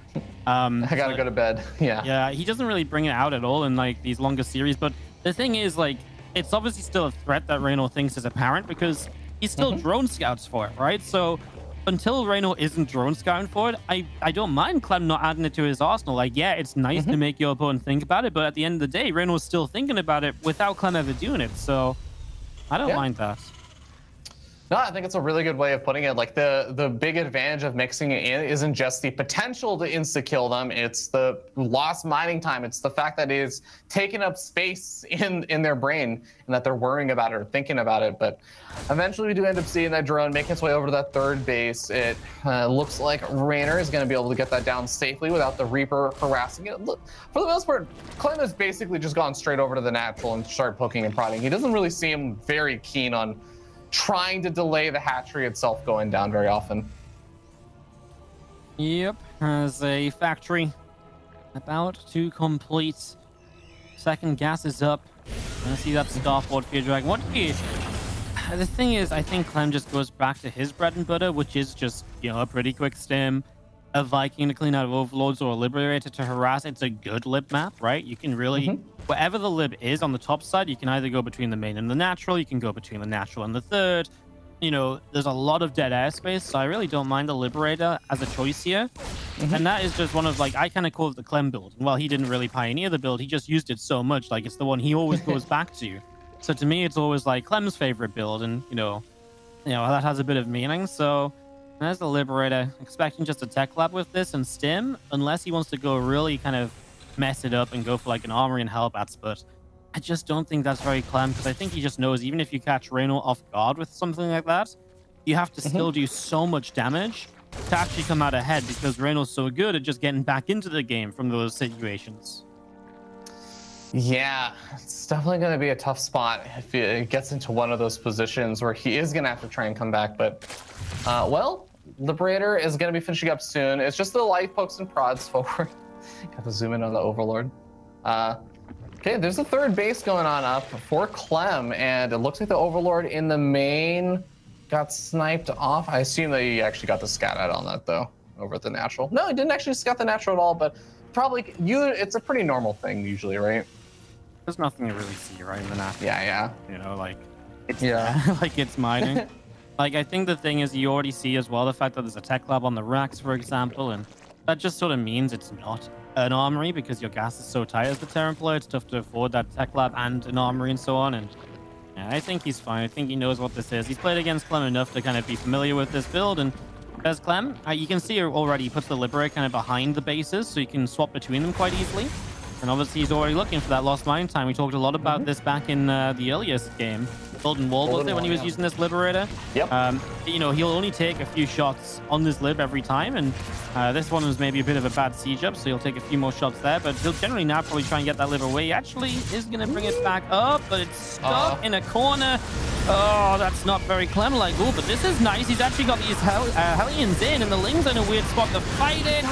I gotta go to bed. Yeah, he doesn't really bring it out at all in like these longer series. But the thing is, like, it's obviously still a threat that Reynor thinks is apparent because he's still drone scouts for it, right? So until Reynor isn't drone scouting for it, I don't mind Clem not adding it to his arsenal. Like, yeah, it's nice to make your opponent think about it, but at the end of the day, Reynor's still thinking about it without Clem ever doing it. So I don't mind that. No, I think it's a really good way of putting it. Like, the big advantage of mixing it in isn't just the potential to insta-kill them, it's the lost mining time. It's the fact that it is taking up space in their brain and that they're worrying about it or thinking about it. But eventually we do end up seeing that drone make its way over to that third base. It looks like Reynor is going to be able to get that down safely without the Reaper harassing it. Look, for the most part, Clem has basically just gone straight over to the natural and started poking and prodding. He doesn't really seem very keen on trying to delay the hatchery itself going down very often. Yep, as a factory about to complete. Second gas is up. I see that starboard for your dragon. The thing is, I think Clem just goes back to his bread and butter, which is just, you know, a pretty quick stim, a Viking to clean out overlords, or a Liberator to harass. It's a good lib map, right? You can really, wherever the lib is on the top side, you can either go between the main and the natural, you can go between the natural and the third. You know, there's a lot of dead airspace, so I really don't mind the Liberator as a choice here. And that is just one of, like, I kind of call it the Clem build. Well, he didn't really pioneer the build, he just used it so much, like, it's the one he always goes back to. So to me, it's always like Clem's favorite build, and you know that has a bit of meaning. So there's the Liberator, expecting just a tech lab with this and stim, unless he wants to go really kind of mess it up and go for like an armory and hellbats. But I just don't think that's very Clem, because I think he just knows even if you catch Reynor off guard with something like that, you have to still do so much damage to actually come out ahead, because Reynor's so good at just getting back into the game from those situations. Yeah, it's definitely going to be a tough spot if it gets into one of those positions where he is going to have to try and come back. But, well, Liberator is going to be finishing up soon. It's just the light pokes and prods forward. Got to zoom in on the Overlord. Okay, there's a third base going on up for Clem, and it looks like the Overlord in the main got sniped off. I assume that he actually got the scat out on that, though, over at the natural. No, he didn't actually scat the natural at all, but probably it's a pretty normal thing usually, right? There's nothing to really see, right, in the natural. Yeah. You know, like, it's, like, it's mining. Like, I think the thing is, you already see as well the fact that there's a tech lab on the racks, for example, and that just sort of means it's not an armory, because your gas is so tight as the Terran player. It's tough to afford that tech lab and an armory and so on. And yeah, I think he's fine. I think he knows what this is. He's played against Clem enough to kind of be familiar with this build. And there's Clem. You can see already he puts the Liberator kind of behind the bases, so you can swap between them quite easily. And obviously he's already looking for that lost mine time. We talked a lot about this back in the earliest game. Golden Wall, was it, when he was using this Liberator? Yep. You know, he'll only take a few shots on this lib every time, and this one was maybe a bit of a bad siege up, so he'll take a few more shots there, but he'll generally now probably try and get that lib away. He actually is going to bring it back up, but it's stuck in a corner. Oh, that's not very Clem-like. Oh, but this is nice. He's actually got these Hellions in, and the Ling's in a weird spot to fight it.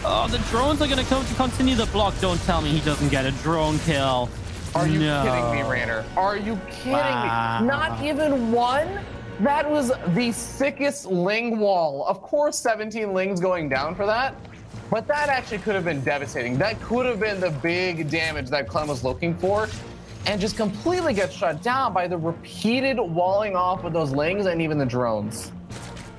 Oh, the drones are going to come to continue the block. Don't tell me he doesn't get a drone kill. Are you kidding me, Reynor? Are you kidding me? Not even one? That was the sickest Ling wall. Of course, 17 Lings going down for that. But that actually could have been devastating. That could have been the big damage that Clem was looking for, and just completely gets shut down by the repeated walling off of those lings and even the drones.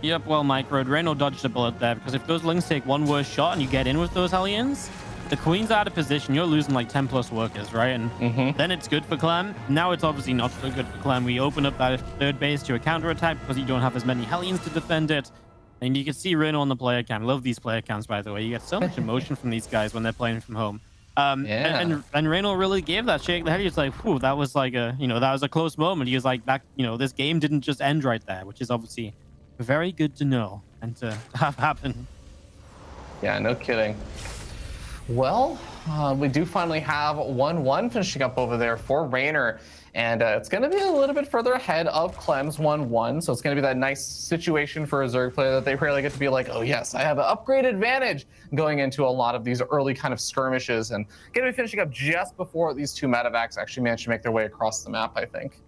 Yep, well microed. Reynor dodged a bullet there, because if those lings take one worse shot and you get in with those Hellions, the Queen's out of position. You're losing like 10 plus workers, right? And then it's good for Clem. Now it's obviously not so good for Clem. We open up that third base to a counterattack because you don't have as many Hellions to defend it. And you can see Reynor on the player cam. Love these player cams, by the way. You get so much emotion from these guys when they're playing from home. And Reynor really gave that shake the head. He's like, whew, that was like a, that was a close moment. He was like, that, this game didn't just end right there, which is obviously very good to know and to have happen. Yeah, no kidding. Well, we do finally have 1-1 finishing up over there for Reynor. And it's going to be a little bit further ahead of Clem's 1-1. So it's going to be that nice situation for a Zerg player that they rarely get to be like, oh, yes, I have an upgrade advantage going into a lot of these early kind of skirmishes. And going to be finishing up just before these two medevacs actually manage to make their way across the map, I think.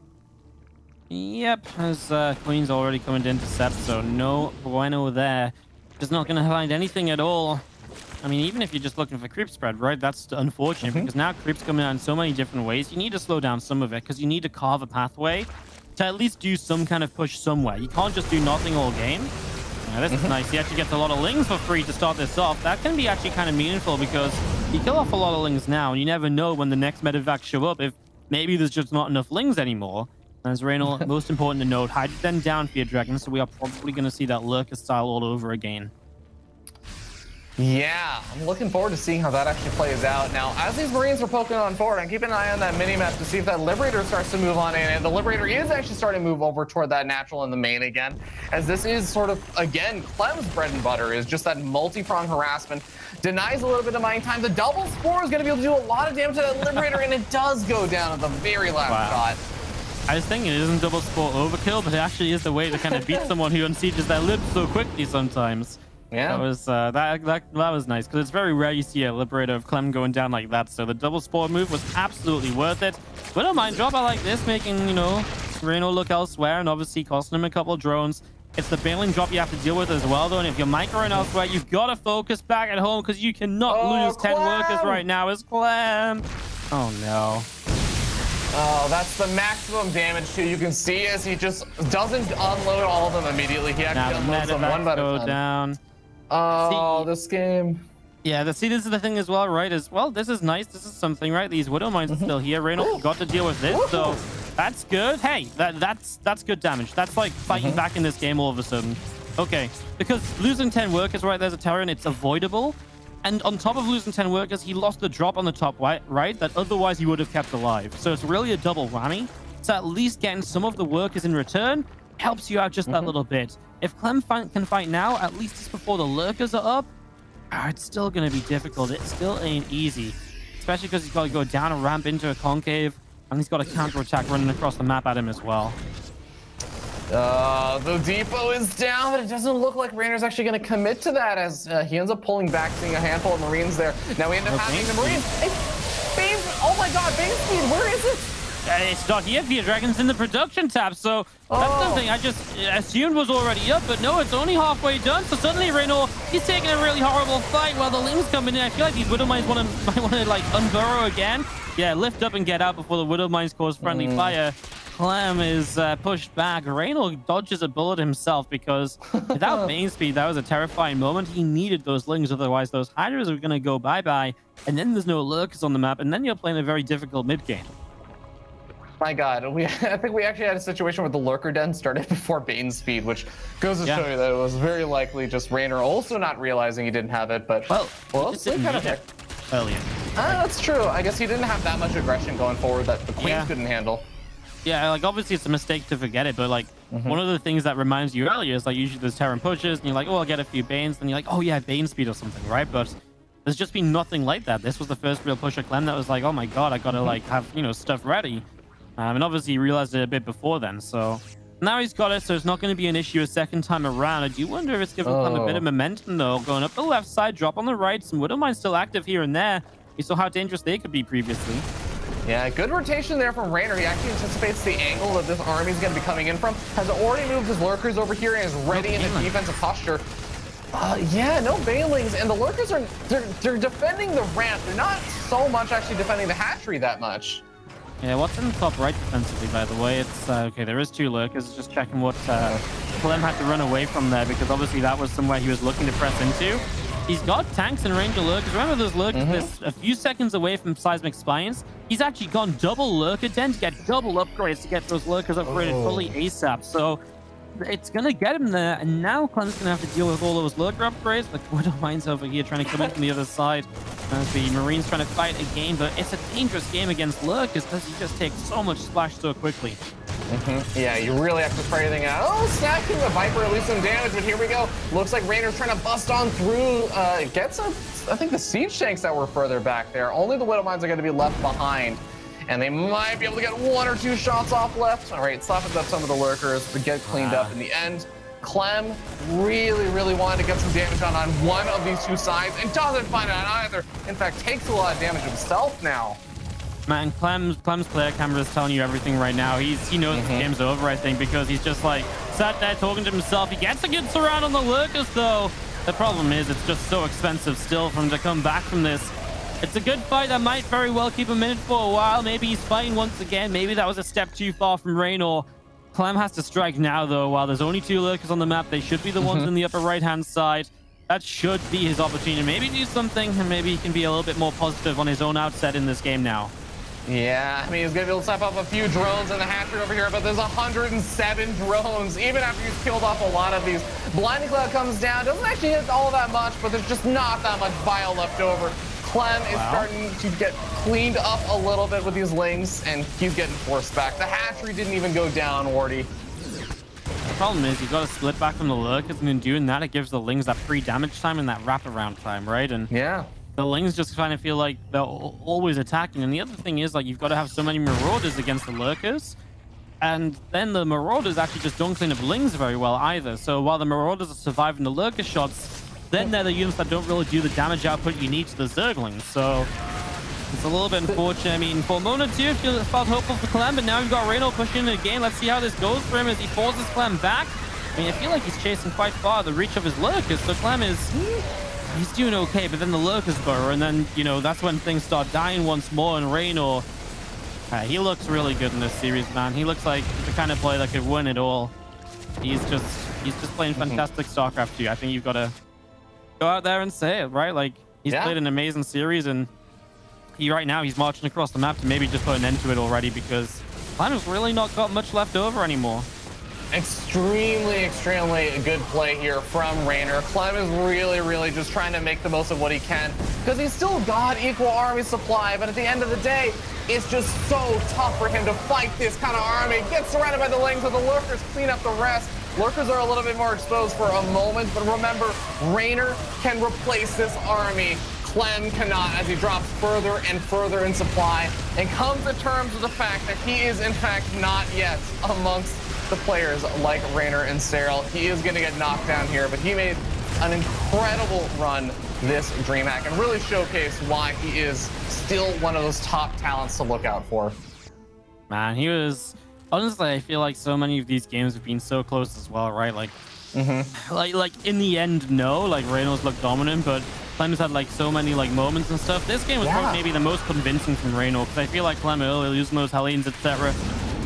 Yep, as Queen's already coming to intercept, so no bueno there. Just not going to find anything at all. I mean, even if you're just looking for creep spread, right? That's unfortunate because now creep's coming out in so many different ways. You need to slow down some of it because you need to carve a pathway to at least do some kind of push somewhere. You can't just do nothing all game. Now, this is nice. He actually gets a lot of lings for free to start this off. That can be actually kind of meaningful because you kill off a lot of lings now and you never know when the next medevac show up if maybe there's just not enough lings anymore. As Reynor, most important to note, hide them down for your dragon, so we are probably going to see that lurker style all over again. Yeah, I'm looking forward to seeing how that actually plays out. Now, as these Marines are poking on forward, I'm keeping an eye on that mini-map to see if that Liberator starts to move on in. And the Liberator is actually starting to move over toward that natural in the main again, as this is sort of, again, Clem's bread and butter is just that multi-prong harassment. Denies a little bit of mine time. The double spore is going to be able to do a lot of damage to that Liberator, and it does go down at the very last shot. I was thinking it isn't double spore overkill, but it actually is the way to kind of beat someone who unsieges their lib so quickly sometimes. Yeah, that was that was nice because it's very rare you see a Liberator of Clem going down like that. So the double spore move was absolutely worth it. But don't mind drop out like this, making Reynor look elsewhere and obviously costing him a couple of drones. It's the bailing drop you have to deal with as well, though. And if you're microing elsewhere, you've got to focus back at home because you cannot lose 10 workers right now. It's Clem. Oh no. Oh, that's the maximum damage too. You can see as he just doesn't unload all of them immediately. He actually unloads them one by one. Down. Oh, this game. Yeah, this is the thing as well, right? As well, this is nice. This is something, right? These Widow Mines are still here. Reynor got to deal with this, so that's good. Hey, that's good damage. That's like fighting back in this game all of a sudden. Okay, because losing 10 workers, right? There's a Terran. It's avoidable. And on top of losing 10 workers, he lost the drop on the top right that otherwise he would have kept alive. So it's really a double whammy. So at least getting some of the workers in return helps you out just that little bit. If Clem can fight now, at least just before the lurkers are up, it's still going to be difficult. It still ain't easy, especially because he's got to go down a ramp into a concave, and he's got a counterattack running across the map at him as well. The depot is down, but it doesn't look like Reynor's actually going to commit to that as he ends up pulling back, seeing a handful of Marines there. Now we end up having the Marines. Hey, oh my God, base speed, where is it? It's not here for your dragons in the production tab, so that's something I just assumed was already up, but no, it's only halfway done. So suddenly Reynor, he's taking a really horrible fight while the lings coming in. I feel like these Widow Mines might want to like unburrow again. Yeah, lift up and get out before the Widow Mines cause friendly fire. Clem is pushed back. Reynor dodges a bullet himself because without main speed, that was a terrifying moment. He needed those lings, otherwise those Hydras are going to go bye-bye. And then there's no lurkers on the map, and then you're playing a very difficult mid-game. My God, I think we actually had a situation where the lurker den started before Bane speed, which goes to show you that it was very likely just Reynor also not realizing he didn't have it. But well, kind of earlier. That's true. I guess he didn't have that much aggression going forward that the Queens couldn't handle. Yeah, like obviously it's a mistake to forget it, but like one of the things that reminds you earlier is like usually there's Terran pushes and you're like, oh, I'll get a few Banes, and you're like, oh yeah, Bane speed or something, right? But there's just been nothing like that. This was the first real push of Clem that was like, oh my God, I gotta like have stuff ready. And obviously he realized it a bit before then, so now he's got it, so it's not going to be an issue a second time around. I do wonder if it's giving Clem a bit of momentum though, going up the left side, drop on the right. Some Widow Mines still active here and there. We saw how dangerous they could be previously. Yeah, good rotation there from Reynor. He actually anticipates the angle that this army is going to be coming in from. Has already moved his lurkers over here and is ready in a defensive posture. Yeah, no Bailings, and the Lurkers are they're defending the ramp. They're not so much actually defending the hatchery that much. Yeah, what's in the top right defensively, by the way? It's okay, there is 2 Lurkers. Just checking what Clem had to run away from there, because obviously that was somewhere he was looking to press into. He's got tanks and ranger Lurkers. Remember those Lurkers this a few seconds away from Seismic Spines? He's actually gone double Lurker Den to get double upgrades to get those Lurkers upgraded fully ASAP. So it's going to get him there, and now Clem's going to have to deal with all those Lurker upgrades. The Widow Mine's over here trying to come in from the other side. The Marine's trying to fight a game, but it's a dangerous game against Lurkers because he just takes so much splash so quickly. Yeah, you really have to spray everything out. Oh, stacking the Viper, at least some damage, but here we go. Looks like Reynor's trying to bust on through. Gets, I think, the Siege Tanks that were further back there. Only the Widow Mines are going to be left behind. And they might be able to get 1 or 2 shots off left. All right, slapping up some of the Lurkers, but get cleaned up in the end. Clem really wanted to get some damage on one of these 2 sides and doesn't find it on either. In fact, takes a lot of damage himself now. Man, Clem's player camera is telling you everything right now. He knows the game's over, I think, because he's just like sat there talking to himself. He gets a good surround on the Lurkers, though. The problem is it's just so expensive still for him to come back from this. It's a good fight that might very well keep him in it for a while. Maybe he's fighting once again. Maybe that was a step too far from Reynor. Clem has to strike now, though. While there's only 2 Lurkers on the map, they should be the ones in the upper right-hand side. That should be his opportunity. Maybe do something, and maybe he can be a little bit more positive on his own outset in this game now. Yeah, I mean, he's going to be able to slap off a few drones in the hatchery over here, but there's 107 drones, even after he's killed off a lot of these. Blinding Cloud comes down, doesn't actually hit all that much, but there's just not that much bile left over. Clem is starting to get cleaned up a little bit with these lings, and he's getting forced back. The hatchery didn't even go down, Wardy. The problem is you've got to split back from the Lurkers, and in doing that, it gives the lings that free damage time and that wraparound time, right? And yeah, the lings just kind of feel like they're always attacking. And the other thing is, like, you've got to have so many Marauders against the Lurkers, and then the Marauders actually just don't clean up lings very well either. So while the Marauders are surviving the Lurker shots, then they're the units that don't really do the damage output you need to the Zerglings. So it's a little bit unfortunate. I mean, for a moment or 2, it felt hopeful for Clem, but now we've got Reynor pushing in again. Let's see how this goes for him as he forces Clem back. I mean, I feel like he's chasing quite far the reach of his Lurkers, so Clem he's doing okay, but then the Lurkers burrow, and then, you know, that's when things start dying once more, and Reynor, he looks really good in this series, man. He looks like the kind of player that could win it all. He's just playing fantastic StarCraft 2. I think you've got to go out there and say it, right? Like, he's played an amazing series, and right now he's marching across the map to maybe just put an end to it already, because Clem's really not got much left over anymore. Extremely good play here from Reynor. Clem is really just trying to make the most of what he can, because he's still got equal army supply, but at the end of the day, it's just so tough for him to fight this kind of army. Gets surrounded by the lings, and the Lurkers clean up the rest. Lurkers are a little bit more exposed for a moment, but remember, Reynor can replace this army. Clem cannot, as he drops further and further in supply and comes to terms with the fact that he is, in fact, not yet amongst the players like Reynor and Serral. He is going to get knocked down here, but he made an incredible run this DreamHack and really showcased why he is still one of those top talents to look out for. Man, he was... Honestly, I feel like so many of these games have been so close as well, right? Like, like in the end, no, like Reynor's looked dominant, but Clem's had like so many like moments and stuff. This game was probably maybe the most convincing from Reynor, because I feel like Clem earlier using those Hellenes, etc.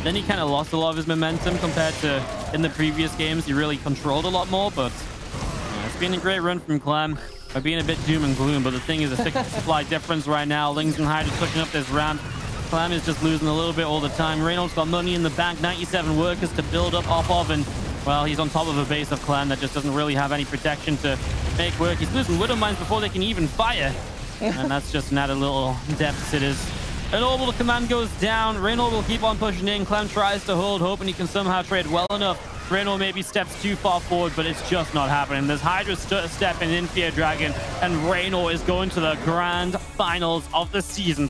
Then he kind of lost a lot of his momentum compared to in the previous games. He really controlled a lot more, but it's been a great run from Clem. By being a bit doom and gloom, but the thing is a supply difference right now. Lings and Hydra pushing up this ramp. Clem is just losing a little bit all the time. Reynor's got money in the bank, 97 workers to build up off of, and well, he's on top of a base of Clem that just doesn't really have any protection to make work. He's losing Widow Mines before they can even fire, and that's just an added little deficit. An orbital command goes down. Reynor will keep on pushing in. Clem tries to hold, hoping he can somehow trade well enough. Reynor maybe steps too far forward, but it's just not happening. There's Hydra stepping in Fear Dragon, and Reynor is going to the grand finals of the season.